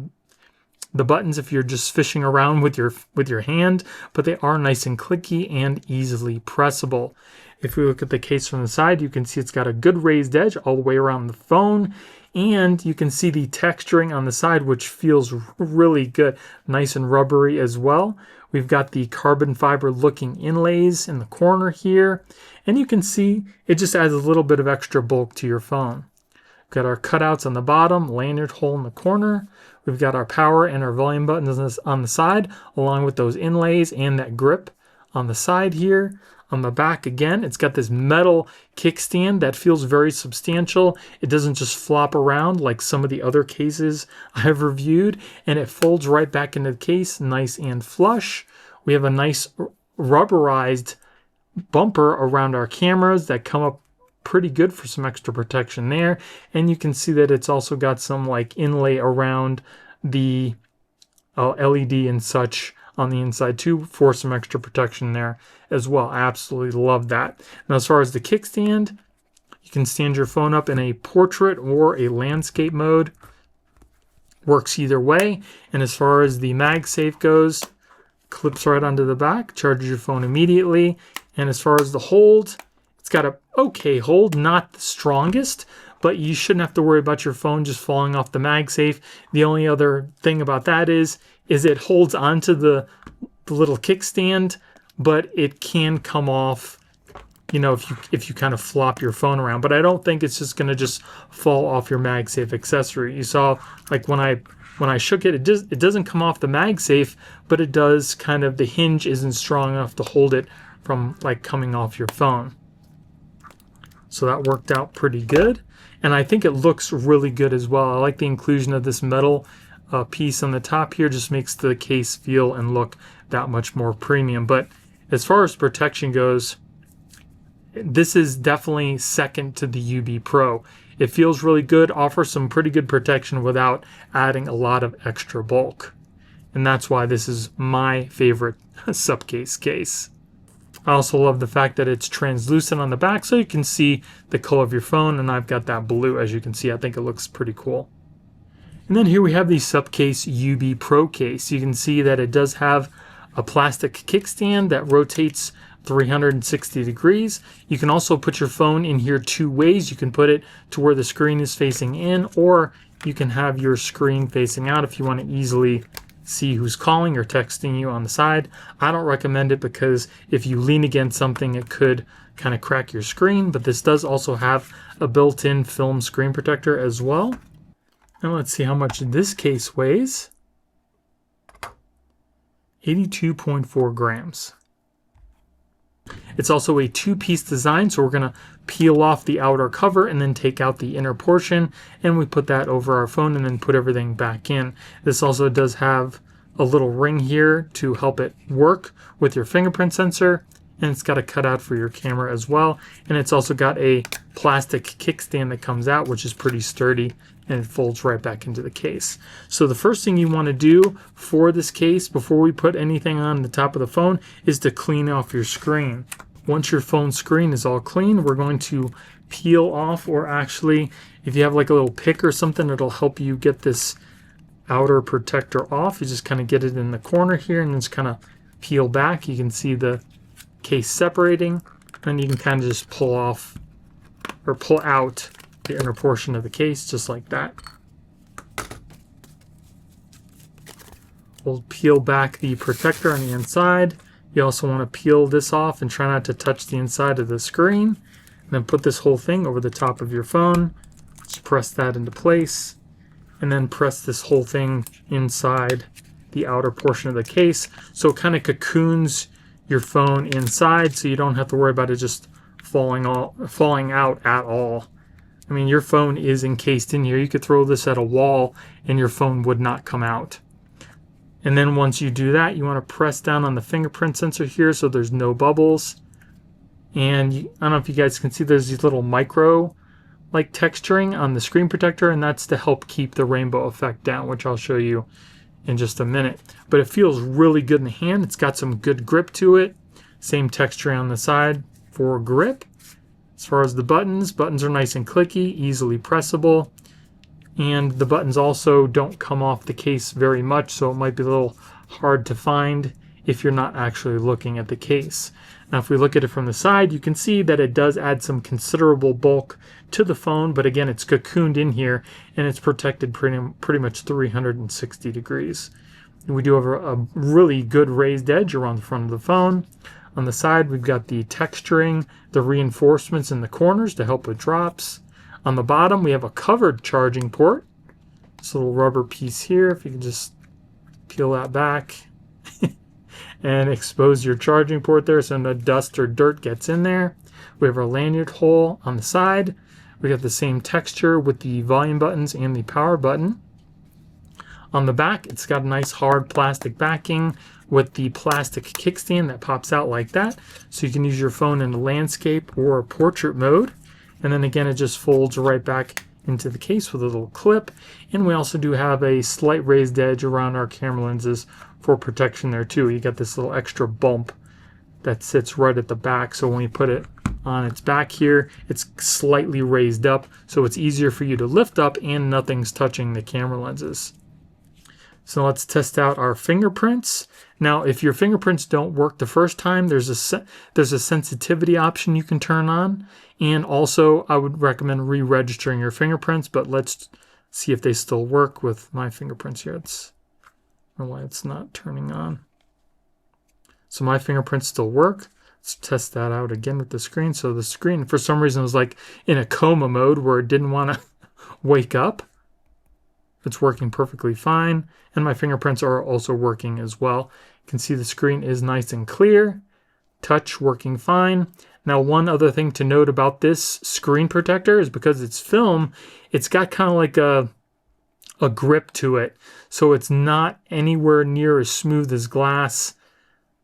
buttons if you're just fishing around with your hand, but they are nice and clicky and easily pressable. If we look at the case from the side, you can see it's got a good raised edge all the way around the phone, and you can see the texturing on the side, which feels really good, nice and rubbery as well. We've got the carbon fiber looking inlays in the corner here, and you can see it just adds a little bit of extra bulk to your phone. We've got our cutouts on the bottom, lanyard hole in the corner. We've got our power and our volume buttons on the side, along with those inlays and that grip on the side here. On the back, again, it's got this metal kickstand that feels very substantial. It doesn't just flop around like some of the other cases I've reviewed, and it folds right back into the case, nice and flush. We have a nice rubberized bumper around our cameras that come up pretty good for some extra protection there. And you can see that it's also got some like inlay around the LED and such on the inside too for some extra protection there as well. I absolutely love that. Now, as far as the kickstand, you can stand your phone up in a portrait or a landscape mode. Works either way. And as far as the MagSafe goes, clips right onto the back, charges your phone immediately. And as far as the hold, it's got a okay hold, not the strongest, but you shouldn't have to worry about your phone just falling off the MagSafe. The only other thing about that is it holds onto the little kickstand, but it can come off, you know, if you kind of flop your phone around. But I don't think it's just going to just fall off your MagSafe accessory. You saw, like when I shook it, it doesn't come off the MagSafe, but it does kind of, the hinge isn't strong enough to hold it from like coming off your phone. So that worked out pretty good. And I think it looks really good as well. I like the inclusion of this metal piece on the top here. Just makes the case feel and look that much more premium. But as far as protection goes, this is definitely second to the UB Pro. It feels really good, offers some pretty good protection without adding a lot of extra bulk. And that's why this is my favorite SUPCASE case. I also love the fact that it's translucent on the back so you can see the color of your phone, and I've got that blue as you can see. I think it looks pretty cool. And then here we have the SUPCASE UB Pro case. You can see that it does have a plastic kickstand that rotates 360 degrees. You can also put your phone in here two ways. You can put it to where the screen is facing in, or you can have your screen facing out if you want to easily see who's calling or texting you on the side. I don't recommend it because if you lean against something, it could kind of crack your screen, but this does also have a built-in film screen protector as well. And let's see how much this case weighs. 82.4 grams. It's also a two-piece design, so we're going to peel off the outer cover and then take out the inner portion, and we put that over our phone and then put everything back in. This also does have a little ring here to help it work with your fingerprint sensor, and it's got a cutout for your camera as well, and it's also got a plastic kickstand that comes out, which is pretty sturdy, and it folds right back into the case. So the first thing you want to do for this case before we put anything on the top of the phone is to clean off your screen. Once your phone screen is all clean, we're going to peel off, or actually if you have like a little pick or something, it'll help you get this outer protector off. You just kind of get it in the corner here and just kind of peel back. You can see the case separating, and you can kind of just pull off or pull out the inner portion of the case just like that. We'll peel back the protector on the inside. You also want to peel this off and try not to touch the inside of the screen. And then put this whole thing over the top of your phone. Just press that into place. And then press this whole thing inside the outer portion of the case. So it kind of cocoons your phone inside, so you don't have to worry about it just falling out at all. I mean, your phone is encased in here. You could throw this at a wall and your phone would not come out. And then once you do that, you want to press down on the fingerprint sensor here so there's no bubbles. And I don't know if you guys can see, there's these little micro like texturing on the screen protector, and that's to help keep the rainbow effect down, which I'll show you in just a minute. But it feels really good in the hand. It's got some good grip to it. Same texturing on the side for grip. As far as the buttons are nice and clicky, easily pressable. And the buttons also don't come off the case very much, so it might be a little hard to find if you're not actually looking at the case. Now, if we look at it from the side, you can see that it does add some considerable bulk to the phone, but again, it's cocooned in here and it's protected pretty much 360 degrees. And we do have a really good raised edge around the front of the phone. On the side, we've got the texturing, the reinforcements in the corners to help with drops. On the bottom, we have a covered charging port. This little rubber piece here, if you can just peel that back and expose your charging port there so no dust or dirt gets in there. We have our lanyard hole on the side. We got the same texture with the volume buttons and the power button. On the back, it's got a nice hard plastic backing with the plastic kickstand that pops out like that. So you can use your phone in a landscape or a portrait mode. And then again, it just folds right back into the case with a little clip. And we also do have a slight raised edge around our camera lenses for protection there too. You got this little extra bump that sits right at the back. So when we put it on its back here, it's slightly raised up. So it's easier for you to lift up and nothing's touching the camera lenses. So let's test out our fingerprints. Now, if your fingerprints don't work the first time, there's a sensitivity option you can turn on. And also, I would recommend re-registering your fingerprints, but let's see if they still work with my fingerprints here. I don't know why it's not turning on. So my fingerprints still work. Let's test that out again with the screen. So the screen, for some reason, was like in a coma mode where it didn't want to wake up. It's working perfectly fine, and my fingerprints are also working as well. You can see the screen is nice and clear. Touch working fine. Now, one other thing to note about this screen protector is because it's film, it's got kind of like a grip to it. So it's not anywhere near as smooth as glass,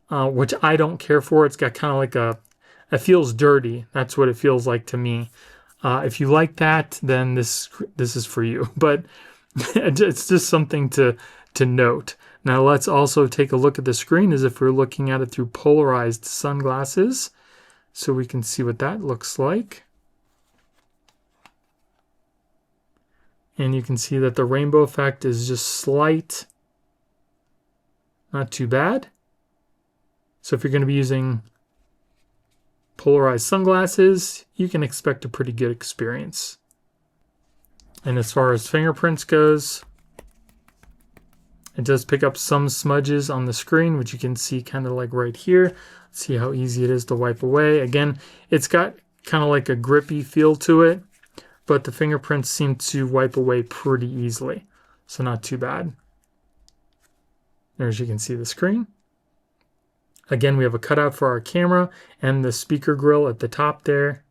which I don't care for. It's got kind of like it feels dirty. That's what it feels like to me. If you like that, then this is for you. But it's just something to note. Now let's also take a look at the screen as if we're looking at it through polarized sunglasses, so we can see what that looks like. And you can see that the rainbow effect is just slight, not too bad. So if you're going to be using polarized sunglasses, you can expect a pretty good experience. And as far as fingerprints goes, it does pick up some smudges on the screen, which you can see kind of like right here. See how easy it is to wipe away. Again, it's got kind of like a grippy feel to it, but the fingerprints seem to wipe away pretty easily. So not too bad. There, as you can see the screen. Again, we have a cutout for our camera and the speaker grill at the top there.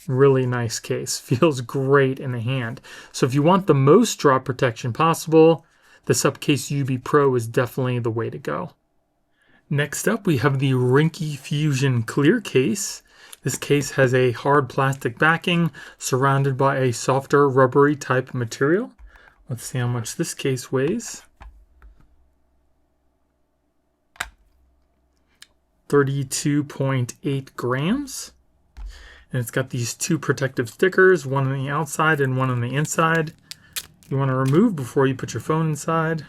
Really nice case. Feels great in the hand. So if you want the most drop protection possible, the SUPCASE UB Pro is definitely the way to go. Next up, we have the RINGKE Fusion Clear case. This case has a hard plastic backing surrounded by a softer rubbery type material. Let's see how much this case weighs. 32.8 grams. And it's got these two protective stickers, one on the outside and one on the inside. You want to remove before you put your phone inside.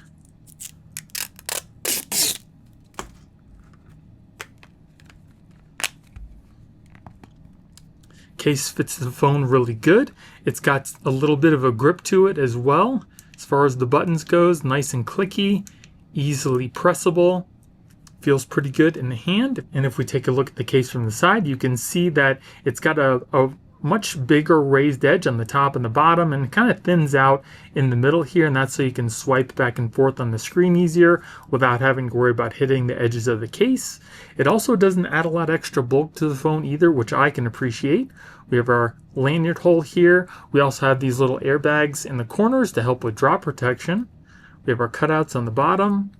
Case fits the phone really good. It's got a little bit of a grip to it as well. As far as the buttons goes, nice and clicky, easily pressable. Feels pretty good in the hand. And if we take a look at the case from the side, you can see that it's got a much bigger raised edge on the top and the bottom, and it kind of thins out in the middle here, and that's so you can swipe back and forth on the screen easier without having to worry about hitting the edges of the case. It also doesn't add a lot of extra bulk to the phone either, which I can appreciate. We have our lanyard hole here. We also have these little airbags in the corners to help with drop protection. We have our cutouts on the bottom.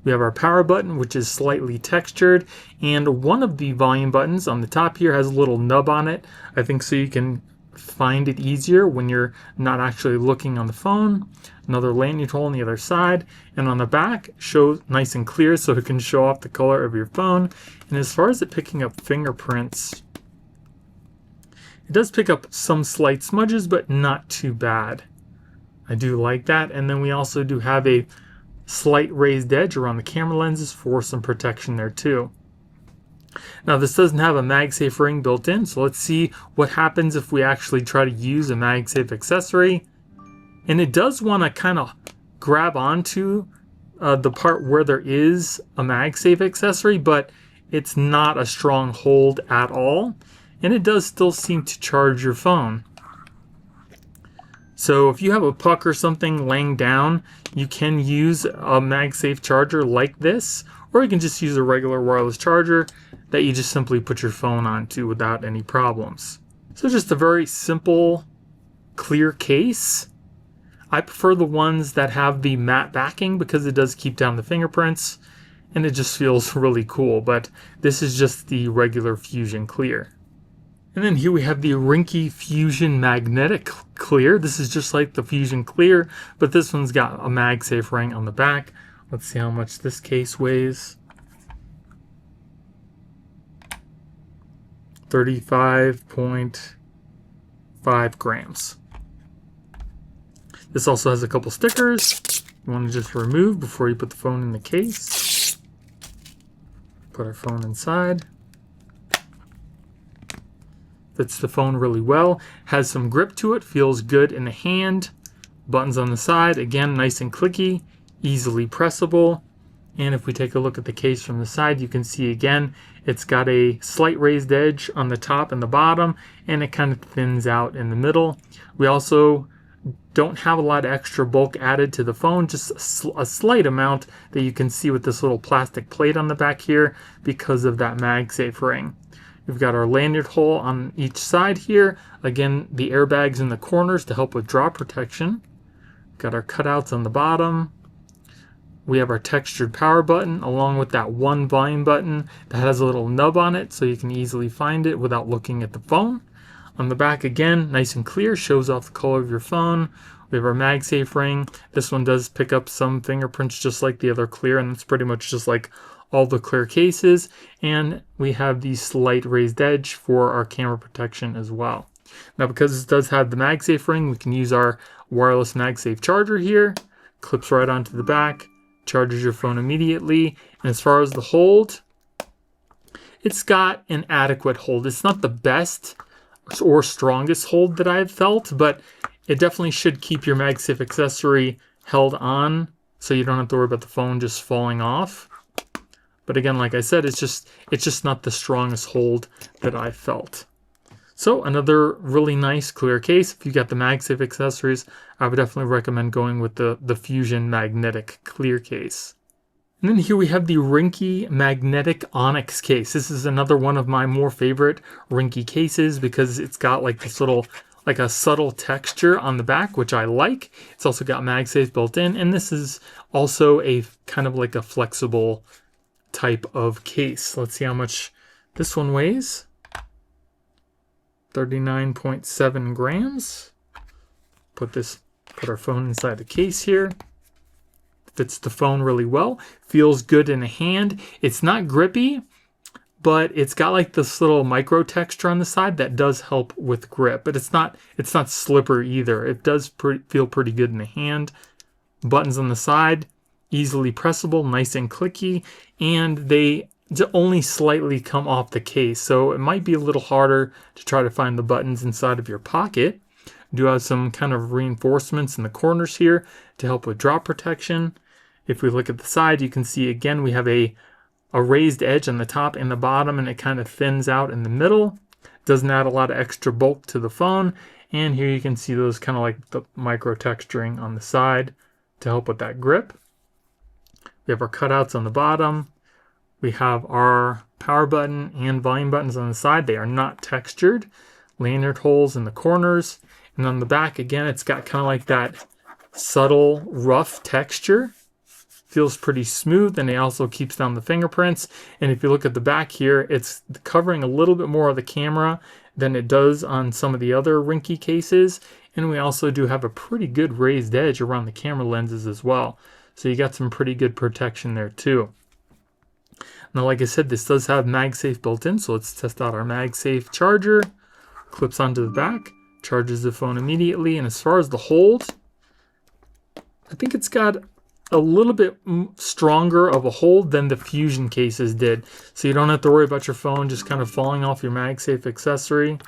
We have our power button, which is slightly textured, and one of the volume buttons on the top here has a little nub on it, I think so you can find it easier when you're not actually looking on the phone. Another lanyard hole on the other side, and on the back, shows nice and clear so it can show off the color of your phone. And as far as it picking up fingerprints, it does pick up some slight smudges, but not too bad. I do like that. And then we also do have a slight raised edge around the camera lenses for some protection there too. Now this doesn't have a MagSafe ring built in, so let's see what happens if we actually try to use a MagSafe accessory. And it does want to kind of grab onto the part where there is a MagSafe accessory, but it's not a strong hold at all. And it does still seem to charge your phone. So if you have a puck or something laying down, you can use a MagSafe charger like this, or you can just use a regular wireless charger that you just simply put your phone onto without any problems. So just a very simple, clear case. I prefer the ones that have the matte backing because it does keep down the fingerprints, and it just feels really cool, but this is just the regular Fusion Clear. And then here we have the RINGKE Fusion Magnetic Clear. This is just like the Fusion Clear, but this one's got a MagSafe ring on the back. Let's see how much this case weighs. 35.5 grams. This also has a couple stickers you want to just remove before you put the phone in the case. Put our phone inside. Fits the phone really well, has some grip to it, feels good in the hand. Buttons on the side, again, nice and clicky, easily pressable. And if we take a look at the case from the side, you can see again, it's got a slight raised edge on the top and the bottom, and it kind of thins out in the middle. We also don't have a lot of extra bulk added to the phone, just a slight amount that you can see with this little plastic plate on the back here because of that MagSafe ring. We've got our lanyard hole on each side here. Again, the airbags in the corners to help with drop protection. Got our cutouts on the bottom. We have our textured power button along with that one volume button that has a little nub on it so you can easily find it without looking at the phone. On the back again, nice and clear, shows off the color of your phone. We have our MagSafe ring. This one does pick up some fingerprints just like the other clear, and it's pretty much just like all the clear cases. And we have the slight raised edge for our camera protection as well. Now because it does have the MagSafe ring, we can use our wireless MagSafe charger here. Clips right onto the back, charges your phone immediately. And as far as the hold, it's got an adequate hold. It's not the best or strongest hold that I've felt, but it definitely should keep your MagSafe accessory held on so you don't have to worry about the phone just falling off. But again, like I said, it's just not the strongest hold that I've felt. So another really nice clear case. If you got the MagSafe accessories, I would definitely recommend going with the Fusion Magnetic Clear case. And then here we have the RINGKE Magnetic Onyx case. This is another one of my more favorite RINGKE cases because it's got like this little, like a subtle texture on the back, which I like. It's also got MagSafe built in, and this is also a kind of like a flexible type of case. Let's see how much this one weighs. 39.7 grams. Put our phone inside the case here. Fits the phone really well. Feels good in the hand. It's not grippy, but it's got like this little micro texture on the side that does help with grip. But it's not slippery either. It does feel pretty good in the hand. Buttons on the side, easily pressable, nice and clicky, and they only slightly come off the case, so it might be a little harder to try to find the buttons inside of your pocket. Do have some kind of reinforcements in the corners here to help with drop protection. If we look at the side, you can see again we have a raised edge on the top and the bottom, and it kind of thins out in the middle. Doesn't add a lot of extra bulk to the phone. And here you can see those kind of like the micro texturing on the side to help with that grip. We have our cutouts on the bottom. We have our power button and volume buttons on the side. They are not textured. Lanyard holes in the corners. And on the back, again, it's got kind of like that subtle, rough texture. Feels pretty smooth, and it also keeps down the fingerprints. And if you look at the back here, it's covering a little bit more of the camera than it does on some of the other RINGKE cases. And we also do have a pretty good raised edge around the camera lenses as well. So you got some pretty good protection there too. Now, like I said, this does have MagSafe built in, so let's test out our MagSafe charger. Clips onto the back, charges the phone immediately. And as far as the hold, I think it's got a little bit stronger of a hold than the Fusion cases did. So you don't have to worry about your phone just kind of falling off your MagSafe accessory. It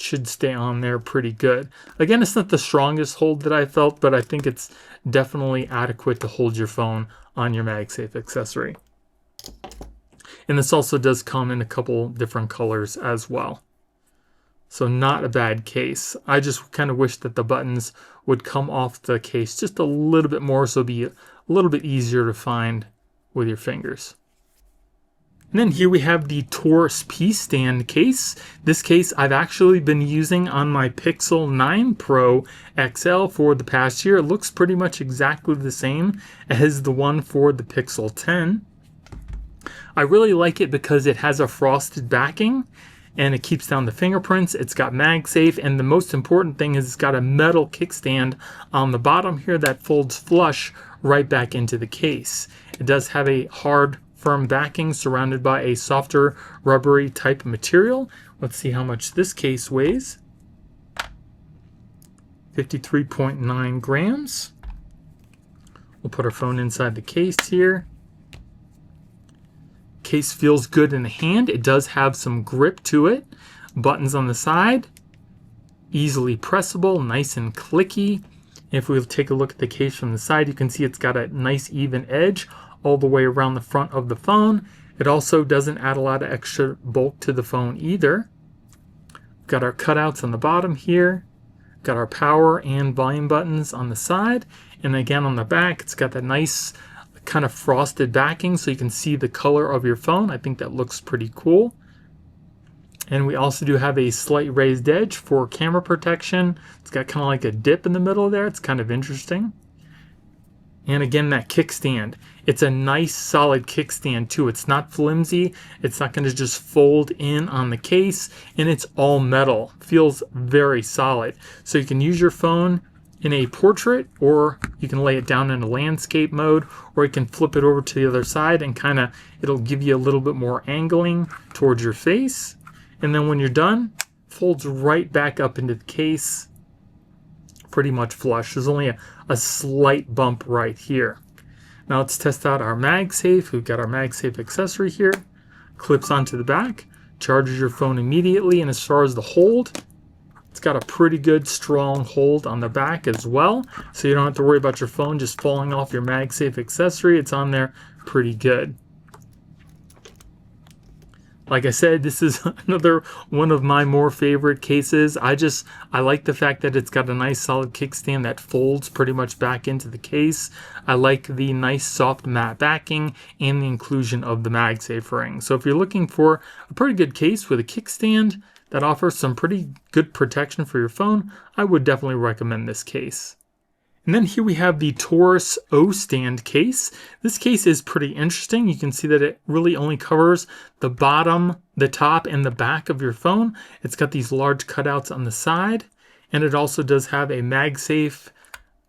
should stay on there pretty good. Again, it's not the strongest hold that I felt, but I think it's definitely adequate to hold your phone on your MagSafe accessory. And this also does come in a couple different colors as well. So not a bad case. I just kind of wish that the buttons would come off the case just a little bit more, so it'd be a little bit easier to find with your fingers. And then here we have the TORRAS PStand case. This case I've actually been using on my Pixel 9 Pro XL for the past year. It looks pretty much exactly the same as the one for the Pixel 10. I really like it because it has a frosted backing and it keeps down the fingerprints. It's got MagSafe, and the most important thing is it's got a metal kickstand on the bottom here that folds flush right back into the case. It does have a hard, firm backing surrounded by a softer, rubbery type material. Let's see how much this case weighs. 53.9 grams. We'll put our phone inside the case here. Case feels good in the hand. It does have some grip to it. Buttons on the side, easily pressable, nice and clicky. If we take a look at the case from the side, you can see it's got a nice even edge all the way around the front of the phone. It also doesn't add a lot of extra bulk to the phone either. We've got our cutouts on the bottom here. Got our power and volume buttons on the side. And again on the back, it's got that nice kind of frosted backing so you can see the color of your phone. I think that looks pretty cool. And we also do have a slight raised edge for camera protection. It's got kind of like a dip in the middle there. It's kind of interesting. And again, that kickstand. It's a nice solid kickstand too. It's not flimsy. It's not going to just fold in on the case, and it's all metal. Feels very solid. So you can use your phone in a portrait, or you can lay it down in a landscape mode, or you can flip it over to the other side and kind of, it'll give you a little bit more angling towards your face. And then when you're done, folds right back up into the case, pretty much flush. There's only a slight bump right here. Now let's test out our MagSafe. We've got our MagSafe accessory here. Clips onto the back, charges your phone immediately, and as far as the hold, it's got a pretty good strong hold on the back as well, so you don't have to worry about your phone just falling off your MagSafe accessory. It's on there pretty good. Like I said, this is another one of my more favorite cases. I like the fact that it's got a nice solid kickstand that folds pretty much back into the case. I like the nice soft matte backing and the inclusion of the MagSafe ring. So if you're looking for a pretty good case with a kickstand that offers some pretty good protection for your phone, I would definitely recommend this case. And then here we have the TORRAS OStand case. This case is pretty interesting. You can see that it really only covers the bottom, the top, and the back of your phone. It's got these large cutouts on the side, and it also does have a MagSafe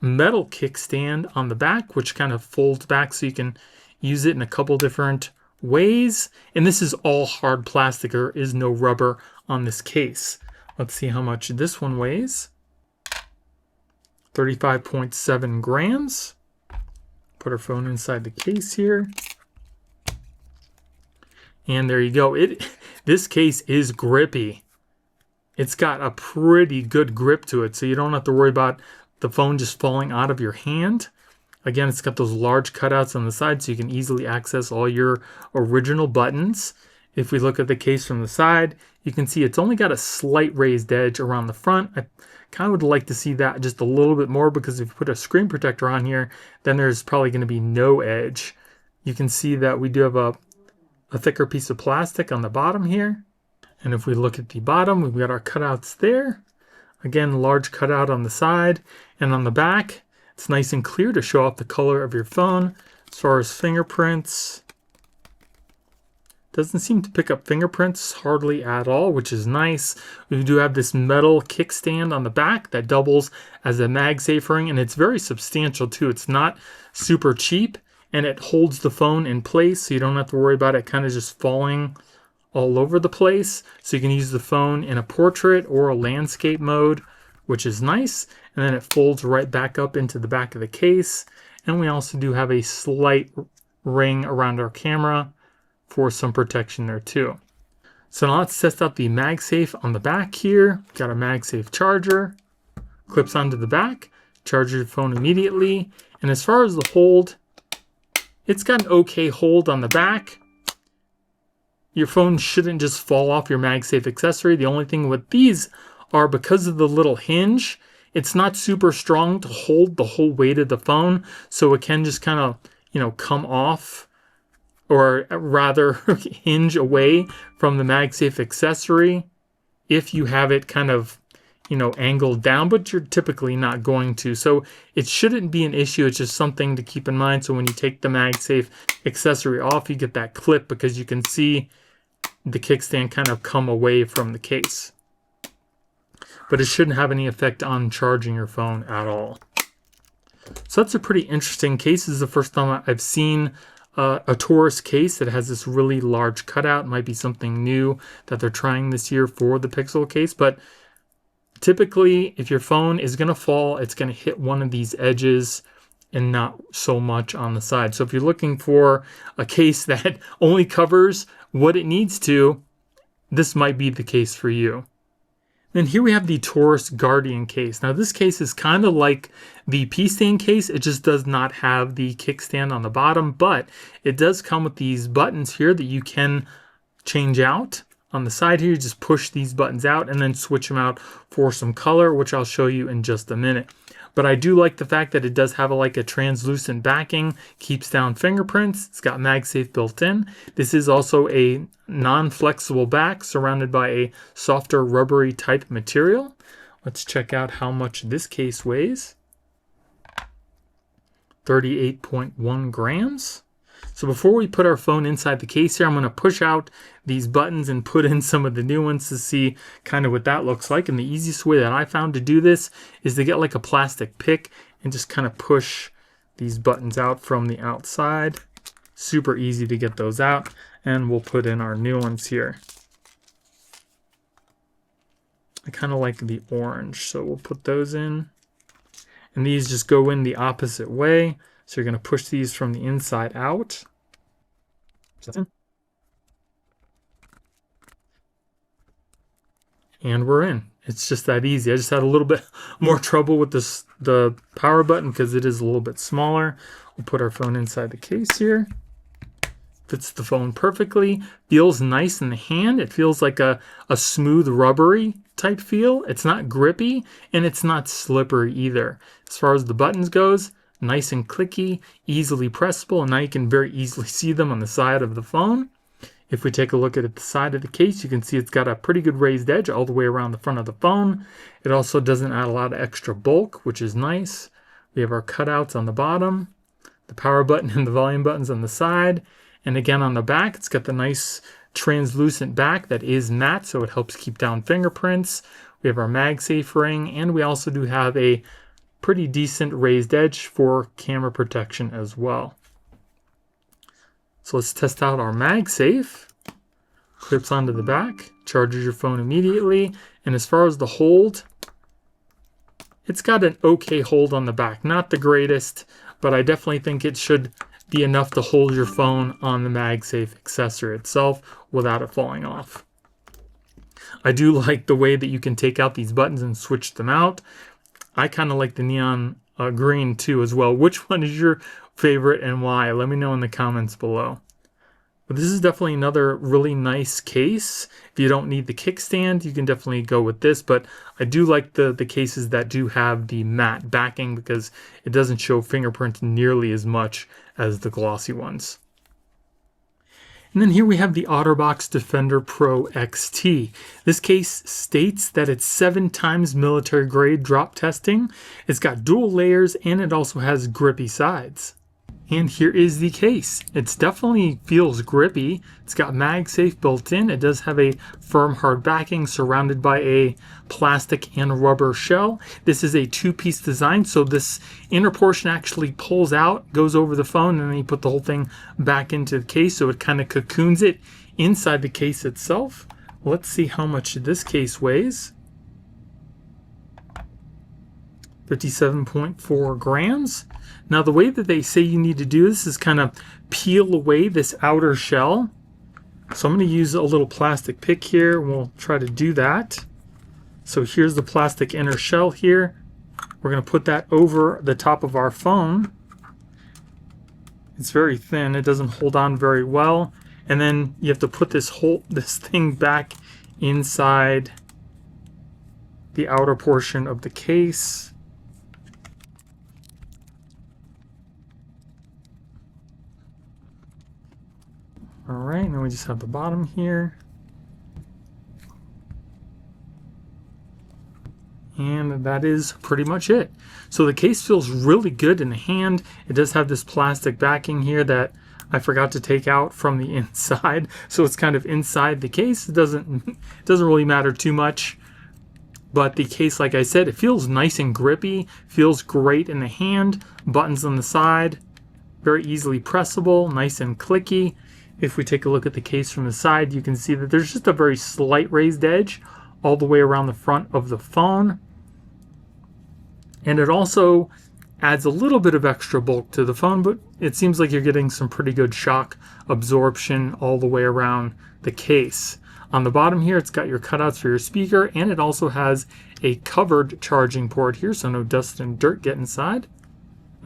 metal kickstand on the back, which kind of folds back so you can use it in a couple different ways. And this is all hard plastic. There is no rubber on this case. Let's see how much this one weighs. 35.7 grams. Put our phone inside the case here. And there you go. This case is grippy. It's got a pretty good grip to it, so you don't have to worry about the phone just falling out of your hand. Again, it's got those large cutouts on the side so you can easily access all your original buttons. If we look at the case from the side, you can see it's only got a slight raised edge around the front. I kind of would like to see that just a little bit more, because if you put a screen protector on here, then there's probably going to be no edge. You can see that we do have a thicker piece of plastic on the bottom here. And if we look at the bottom, we've got our cutouts there. Again, large cutout on the side, and on the back, it's nice and clear to show off the color of your phone. As far as fingerprints, doesn't seem to pick up fingerprints hardly at all, which is nice. We do have this metal kickstand on the back that doubles as a MagSafe ring, and it's very substantial too. It's not super cheap, and it holds the phone in place, so you don't have to worry about it kind of just falling all over the place. So you can use the phone in a portrait or a landscape mode, which is nice. And then it folds right back up into the back of the case. And we also do have a slight ring around our camera for some protection there too. So now let's test out the MagSafe on the back here. Got a MagSafe charger, clips onto the back, charges your phone immediately. And as far as the hold, it's got an okay hold on the back. Your phone shouldn't just fall off your MagSafe accessory. The only thing with these are, because of the little hinge, it's not super strong to hold the whole weight of the phone. So it can just kind of, come off, or rather hinge away from the MagSafe accessory if you have it kind of, angled down, but you're typically not going to. So it shouldn't be an issue. It's just something to keep in mind. So when you take the MagSafe accessory off, you get that clip, because you can see the kickstand kind of come away from the case. But it shouldn't have any effect on charging your phone at all. So that's a pretty interesting case. This is the first time I've seen a TORRAS case that has this really large cutout. It might be something new that they're trying this year for the Pixel case. But typically, if your phone is going to fall, it's going to hit one of these edges and not so much on the side. So if you're looking for a case that only covers what it needs to, this might be the case for you. Then here we have the TORRAS Guardian case. Now this case is kind of like the PStand case. It just does not have the kickstand on the bottom, but it does come with these buttons here that you can change out. On the side here, you just push these buttons out and then switch them out for some color, which I'll show you in just a minute. But I do like the fact that it does have a translucent backing, keeps down fingerprints. It's got MagSafe built in. This is also a non-flexible back surrounded by a softer rubbery type material. Let's check out how much this case weighs. 38.1 grams. So before we put our phone inside the case here, I'm going to push out these buttons and put in some of the new ones to see kind of what that looks like. And the easiest way that I found to do this is to get a plastic pick and just kind of push these buttons out from the outside. Super easy to get those out. And we'll put in our new ones here. I kind of like the orange, so we'll put those in. And these just go in the opposite way. So you're going to push these from the inside out. And we're in. It's just that easy. I just had a little bit more trouble with the power button because it is a little bit smaller. We'll put our phone inside the case here. Fits the phone perfectly. Feels nice in the hand. It feels like a smooth rubbery type feel. It's not grippy and it's not slippery either. As far as the buttons goes, nice and clicky, easily pressable, and now you can very easily see them on the side of the phone. If we take a look at the side of the case, you can see it's got a pretty good raised edge all the way around the front of the phone. It also doesn't add a lot of extra bulk, which is nice. We have our cutouts on the bottom, the power button and the volume buttons on the side. And again, on the back, it's got the nice translucent back that is matte, so it helps keep down fingerprints. We have our MagSafe ring, and we also do have a pretty decent raised edge for camera protection as well. So let's test out our MagSafe. Clips onto the back, charges your phone immediately, and as far as the hold, it's got an okay hold on the back. Not the greatest, but I definitely think it should be enough to hold your phone on the MagSafe accessory itself without it falling off. I do like the way that you can take out these buttons and switch them out. I kind of like the neon green too as well. Which one is your favorite and why? Let me know in the comments below. But this is definitely another really nice case. If you don't need the kickstand, you can definitely go with this. But I do like the cases that do have the matte backing because it doesn't show fingerprint nearly as much as the glossy ones. And then here we have the OtterBox Defender Pro XT. This case states that it's 7 times military grade drop testing. It's got dual layers and it also has grippy sides. And here is the case. It definitely feels grippy. It's got MagSafe built in. It does have a firm hard backing surrounded by a plastic and rubber shell. This is a 2-piece design, so this inner portion actually pulls out, goes over the phone, and then you put the whole thing back into the case, so it kind of cocoons it inside the case itself. Let's see how much this case weighs. 57.4 grams. Now the way that they say you need to do this is kind of peel away this outer shell. So I'm going to use a little plastic pick here and we'll try to do that. So here's the plastic inner shell here. We're going to put that over the top of our phone. It's very thin, it doesn't hold on very well. And then you have to put this thing back inside the outer portion of the case. Alright, now we just have the bottom here. And that is pretty much it. So the case feels really good in the hand. It does have this plastic backing here that I forgot to take out from the inside. So it's kind of inside the case. It doesn't really matter too much. But the case, like I said, it feels nice and grippy. Feels great in the hand. Buttons on the side. Very easily pressable. Nice and clicky. If we take a look at the case from the side, you can see that there's just a very slight raised edge all the way around the front of the phone. And it also adds a little bit of extra bulk to the phone, but it seems like you're getting some pretty good shock absorption all the way around the case. On the bottom here, it's got your cutouts for your speaker, and it also has a covered charging port here, so no dust and dirt get inside.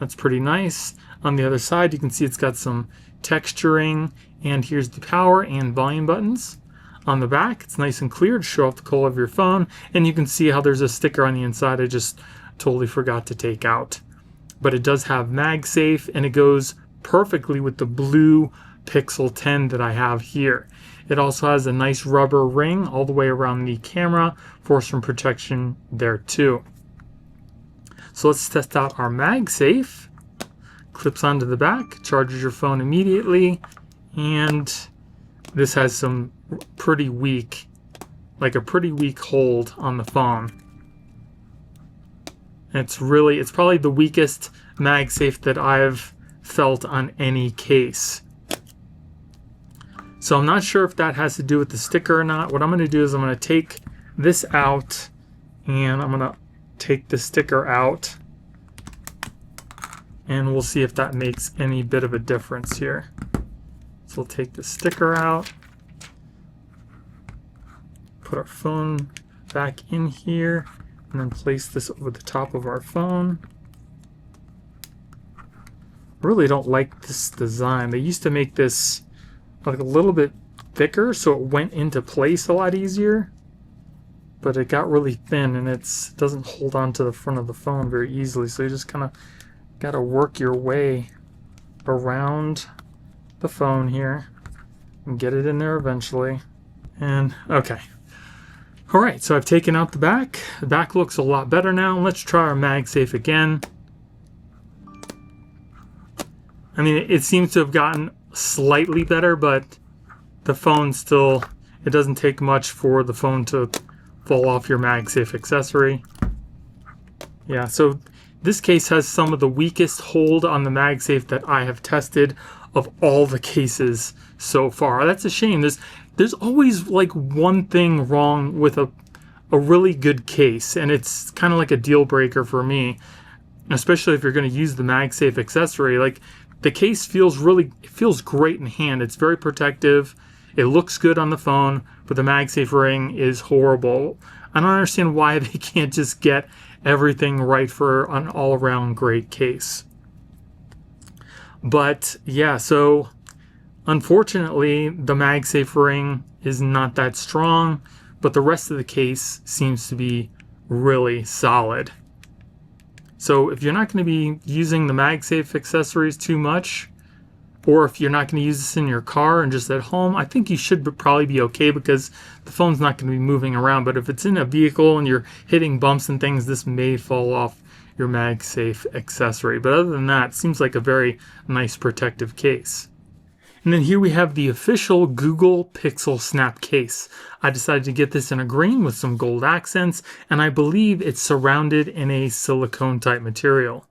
That's pretty nice. On the other side, you can see it's got some texturing, and here's the power and volume buttons. On the back, it's nice and clear to show off the color of your phone, and you can see how there's a sticker on the inside I just totally forgot to take out. But it does have MagSafe, and it goes perfectly with the blue Pixel 10 that I have here. It also has a nice rubber ring all the way around the camera for some protection there too. So let's test out our MagSafe. Clips onto the back, charges your phone immediately, and this has some pretty weak hold on the phone. It's probably the weakest MagSafe that I've felt on any case. So I'm not sure if that has to do with the sticker or not. What I'm going to do is I'm going to take this out and I'm going to take the sticker out, and we'll see if that makes any bit of a difference here. So we'll take the sticker out, put our phone back in here, and then place this over the top of our phone. I really don't like this design. They used to make this like a little bit thicker so it went into place a lot easier, but it got really thin and it doesn't hold on to the front of the phone very easily, so you just kind of got to work your way around the phone here and get it in there eventually. And okay. Alright, so I've taken out the back. The back looks a lot better now. Let's try our MagSafe again. I mean, it seems to have gotten slightly better, but the phone still, it doesn't take much for the phone to fall off your MagSafe accessory. Yeah, so this case has some of the weakest hold on the MagSafe that I have tested of all the cases so far. That's a shame. There's always like one thing wrong with a really good case, and it's kind of like a deal breaker for me, especially if you're going to use the MagSafe accessory. Like, the case feels great in hand. It's very protective. It looks good on the phone, but the MagSafe ring is horrible. I don't understand why they can't just get everything right for an all-around great case. But yeah, so Unfortunately, the MagSafe ring is not that strong, but the rest of the case seems to be really solid. So if you're not going to be using the MagSafe accessories too much, or if you're not going to use this in your car and just at home, I think you should probably be okay because the phone's not going to be moving around. But if it's in a vehicle and you're hitting bumps and things, this may fall off your MagSafe accessory. But other than that, it seems like a very nice protective case. And then here we have the official Google Pixel Snap case. I decided to get this in a green with some gold accents, and I believe it's surrounded in a silicone type material.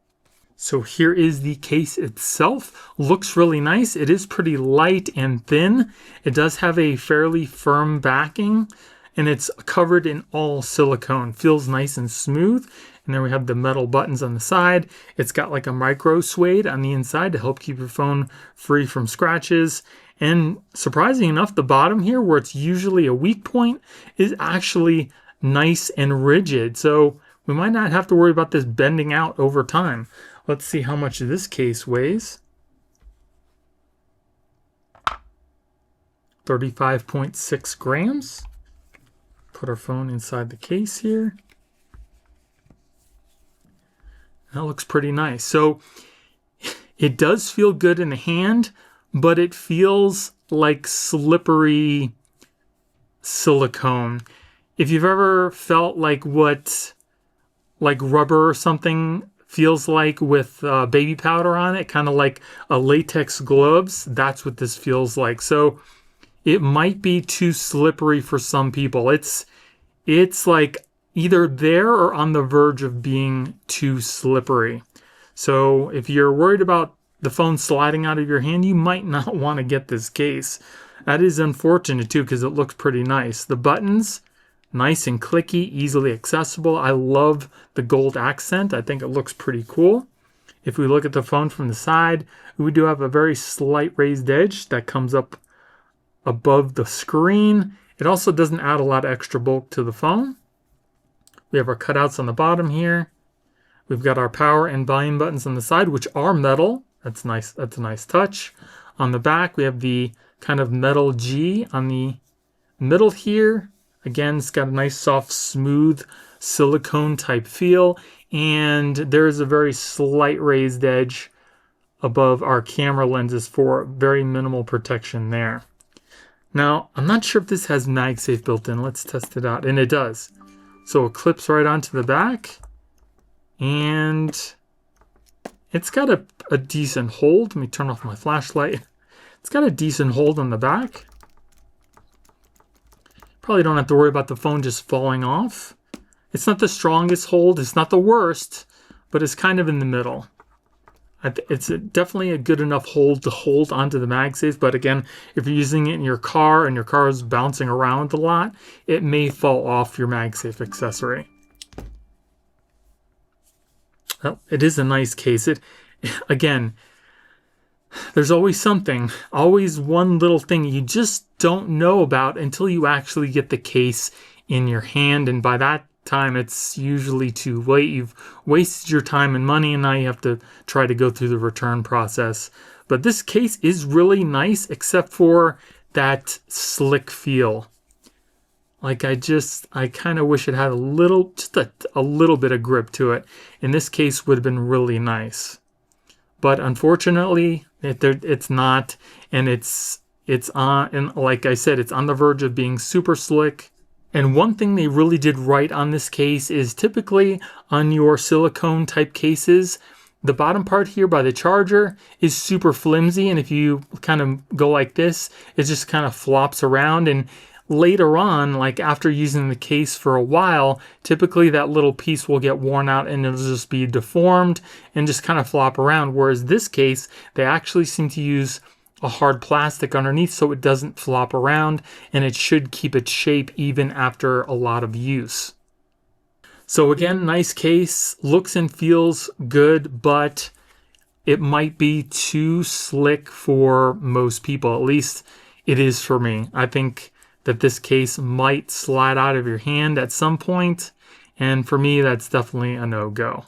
So here is the case itself. Looks really nice. It is pretty light and thin. It does have a fairly firm backing, and it's covered in all silicone. Feels nice and smooth. And then we have the metal buttons on the side. It's got like a micro suede on the inside to help keep your phone free from scratches. And surprisingly enough, the bottom here, where it's usually a weak point, is actually nice and rigid. So we might not have to worry about this bending out over time. Let's see how much this case weighs. 35.6 grams. Put our phone inside the case here. That looks pretty nice. So it does feel good in the hand, but it feels like slippery silicone. If you've ever felt like what like rubber or something feels like with baby powder on it, kind of like a latex gloves, that's what this feels like. So it might be too slippery for some people. It's like either there or on the verge of being too slippery. So if you're worried about the phone sliding out of your hand, you might not want to get this case. That is unfortunate too, because it looks pretty nice. The buttons, nice and clicky, easily accessible. I love the gold accent. I think it looks pretty cool. If we look at the phone from the side, we do have a very slight raised edge that comes up above the screen. It also doesn't add a lot of extra bulk to the phone. We have our cutouts on the bottom here. We've got our power and volume buttons on the side, which are metal. That's nice. That's a nice touch. On the back, we have the kind of metal G on the middle here. Again, it's got a nice, soft, smooth silicone type feel. And there's a very slight raised edge above our camera lenses for very minimal protection there. Now, I'm not sure if this has MagSafe built in. Let's test it out. And it does. So it clips right onto the back, and it's got a decent hold. Let me turn off my flashlight. It's got a decent hold on the back. Probably don't have to worry about the phone just falling off. It's not the strongest hold. It's not the worst, but it's kind of in the middle. It's definitely a good enough hold to hold onto the MagSafe, but again, if you're using it in your car and your car is bouncing around a lot, it may fall off your MagSafe accessory. Well, it is a nice case. Again, there's always something, always one little thing you just don't know about until you actually get the case in your hand, and by that time it's usually too late. You've wasted your time and money, and now you have to try to go through the return process. But this case is really nice, except for that slick feel. Like I kind of wish it had just a little bit of grip to it. In this case, would have been really nice. But unfortunately, it's not, and it's on, and like I said, it's on the verge of being super slick. And one thing they really did right on this case is typically on your silicone type cases, the bottom part here by the charger is super flimsy. And if you kind of go like this, it just kind of flops around. And later on, like after using the case for a while, typically that little piece will get worn out and it'll just be deformed and just kind of flop around. Whereas this case, they actually seem to use a hard plastic underneath so it doesn't flop around, and it should keep its shape even after a lot of use. So again, nice case, looks and feels good, but it might be too slick for most people. At least it is for me. I think that this case might slide out of your hand at some point, and for me that's definitely a no-go.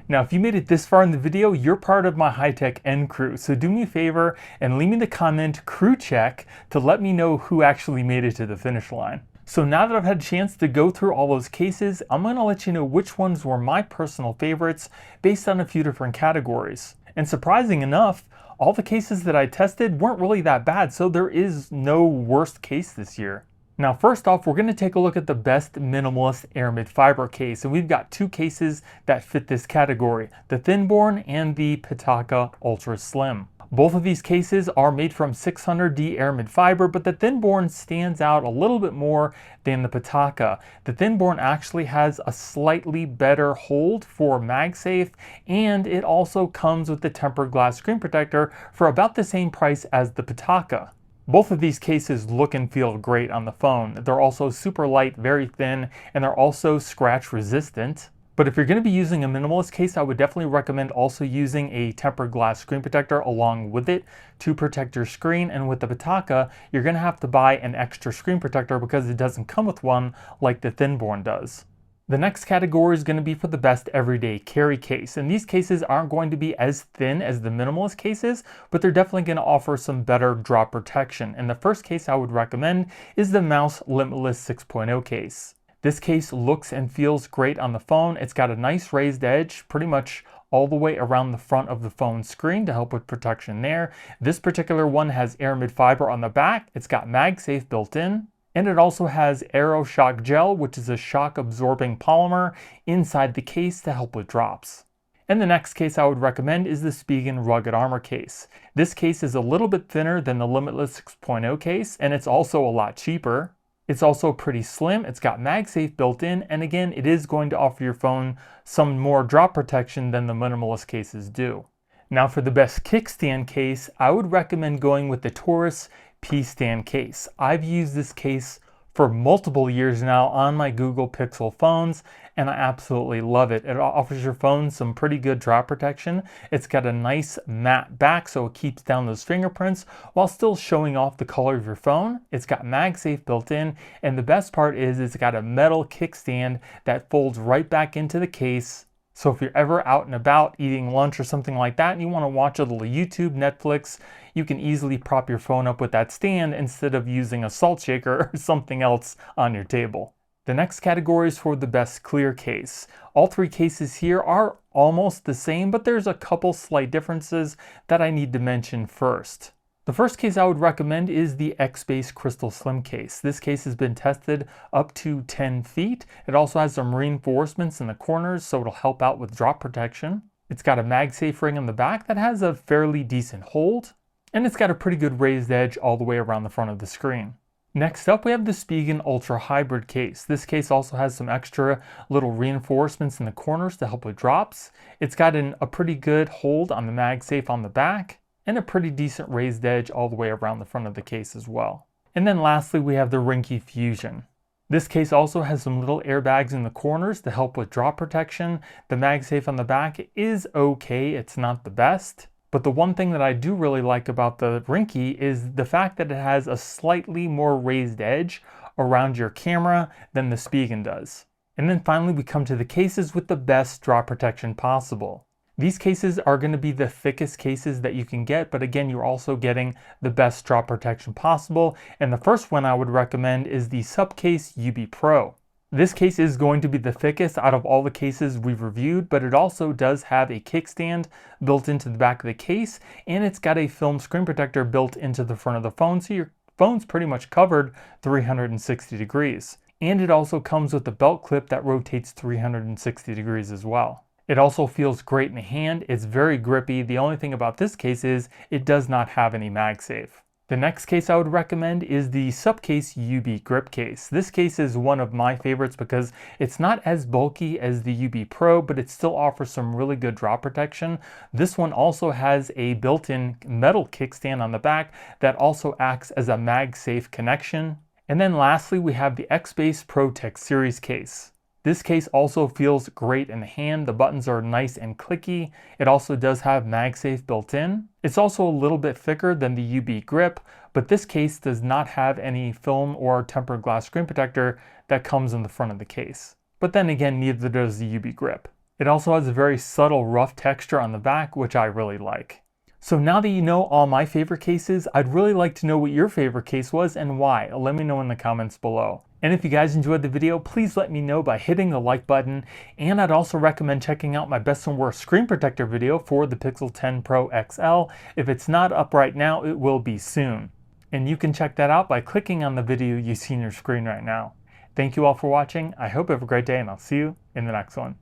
Now, if you made it this far in the video, you're part of my high-tech end crew. So do me a favor and leave me the comment crew check to let me know who actually made it to the finish line. So now that I've had a chance to go through all those cases, I'm going to let you know which ones were my personal favorites based on a few different categories. And surprising enough, all the cases that I tested weren't really that bad, so there is no worst case this year. Now, first off, we're going to take a look at the best minimalist Aramid fiber case, and we've got two cases that fit this category, the THINBORNE and the PITAKA Ultra Slim. Both of these cases are made from 600D Aramid fiber, but the THINBORNE stands out a little bit more than the PITAKA. The THINBORNE actually has a slightly better hold for MagSafe, and it also comes with the tempered glass screen protector for about the same price as the PITAKA. Both of these cases look and feel great on the phone. They're also super light, very thin, and they're also scratch resistant. But if you're going to be using a minimalist case, I would definitely recommend also using a tempered glass screen protector along with it to protect your screen. And with the PITAKA, you're going to have to buy an extra screen protector because it doesn't come with one like the THINBORNE does. The next category is going to be for the best everyday carry case, and these cases aren't going to be as thin as the minimalist cases, but they're definitely going to offer some better drop protection. And the first case I would recommend is the MOUS Limitless 6.0 case. This case looks and feels great on the phone. It's got a nice raised edge pretty much all the way around the front of the phone screen to help with protection there. This particular one has Aramid fiber on the back. It's got MagSafe built in. And it also has Aero Shock Gel, which is a shock absorbing polymer inside the case to help with drops. And the next case I would recommend is the SPIGEN Rugged Armor case. This case is a little bit thinner than the Limitless 6.0 case, and it's also a lot cheaper. It's also pretty slim, it's got MagSafe built in, and again, it is going to offer your phone some more drop protection than the minimalist cases do. Now for the best kickstand case, I would recommend going with the TORRAS PStand case. I've used this case for multiple years now on my Google Pixel phones, and I absolutely love it. It offers your phone some pretty good drop protection. It's got a nice matte back so it keeps down those fingerprints while still showing off the color of your phone. It's got MagSafe built in, and the best part is it's got a metal kickstand that folds right back into the case. So if you're ever out and about eating lunch or something like that and you want to watch a little YouTube, Netflix, you can easily prop your phone up with that stand instead of using a salt shaker or something else on your table. The next category is for the best clear case. All three cases here are almost the same, but there's a couple slight differences that I need to mention first. The first case I would recommend is the XBASE Crystal Slim case. This case has been tested up to 10 feet. It also has some reinforcements in the corners, so it'll help out with drop protection. It's got a MagSafe ring on the back that has a fairly decent hold, and it's got a pretty good raised edge all the way around the front of the screen. Next up, we have the SPIGEN Ultra Hybrid case. This case also has some extra little reinforcements in the corners to help with drops. It's got a pretty good hold on the MagSafe on the back, and a pretty decent raised edge all the way around the front of the case as well. And then lastly, we have the RINGKE Fusion. This case also has some little airbags in the corners to help with drop protection. The MagSafe on the back is okay, it's not the best. But the one thing that I do really like about the RINGKE is the fact that it has a slightly more raised edge around your camera than the SPIGEN does. And then finally, we come to the cases with the best drop protection possible. These cases are going to be the thickest cases that you can get, but again, you're also getting the best drop protection possible. And the first one I would recommend is the SUPCASE UB Pro. This case is going to be the thickest out of all the cases we've reviewed, but it also does have a kickstand built into the back of the case, and it's got a film screen protector built into the front of the phone, so your phone's pretty much covered 360 degrees. And it also comes with a belt clip that rotates 360 degrees as well. It also feels great in the hand. It's very grippy. The only thing about this case is it does not have any MagSafe. The next case I would recommend is the SUPCASE UB Grip case. This case is one of my favorites because it's not as bulky as the UB Pro, but it still offers some really good drop protection. This one also has a built-in metal kickstand on the back that also acts as a MagSafe connection. And then lastly, we have the XBASE ProTech Series case. This case also feels great in the hand. The buttons are nice and clicky. It also does have MagSafe built in. It's also a little bit thicker than the UB Grip, but this case does not have any film or tempered glass screen protector that comes in the front of the case. But then again, neither does the UB Grip. It also has a very subtle rough texture on the back, which I really like. So now that you know all my favorite cases, I'd really like to know what your favorite case was and why. Let me know in the comments below. And if you guys enjoyed the video, please let me know by hitting the like button. And I'd also recommend checking out my best and worst screen protector video for the Pixel 10 Pro XL. If it's not up right now, it will be soon. And you can check that out by clicking on the video you see on your screen right now. Thank you all for watching. I hope you have a great day, and I'll see you in the next one.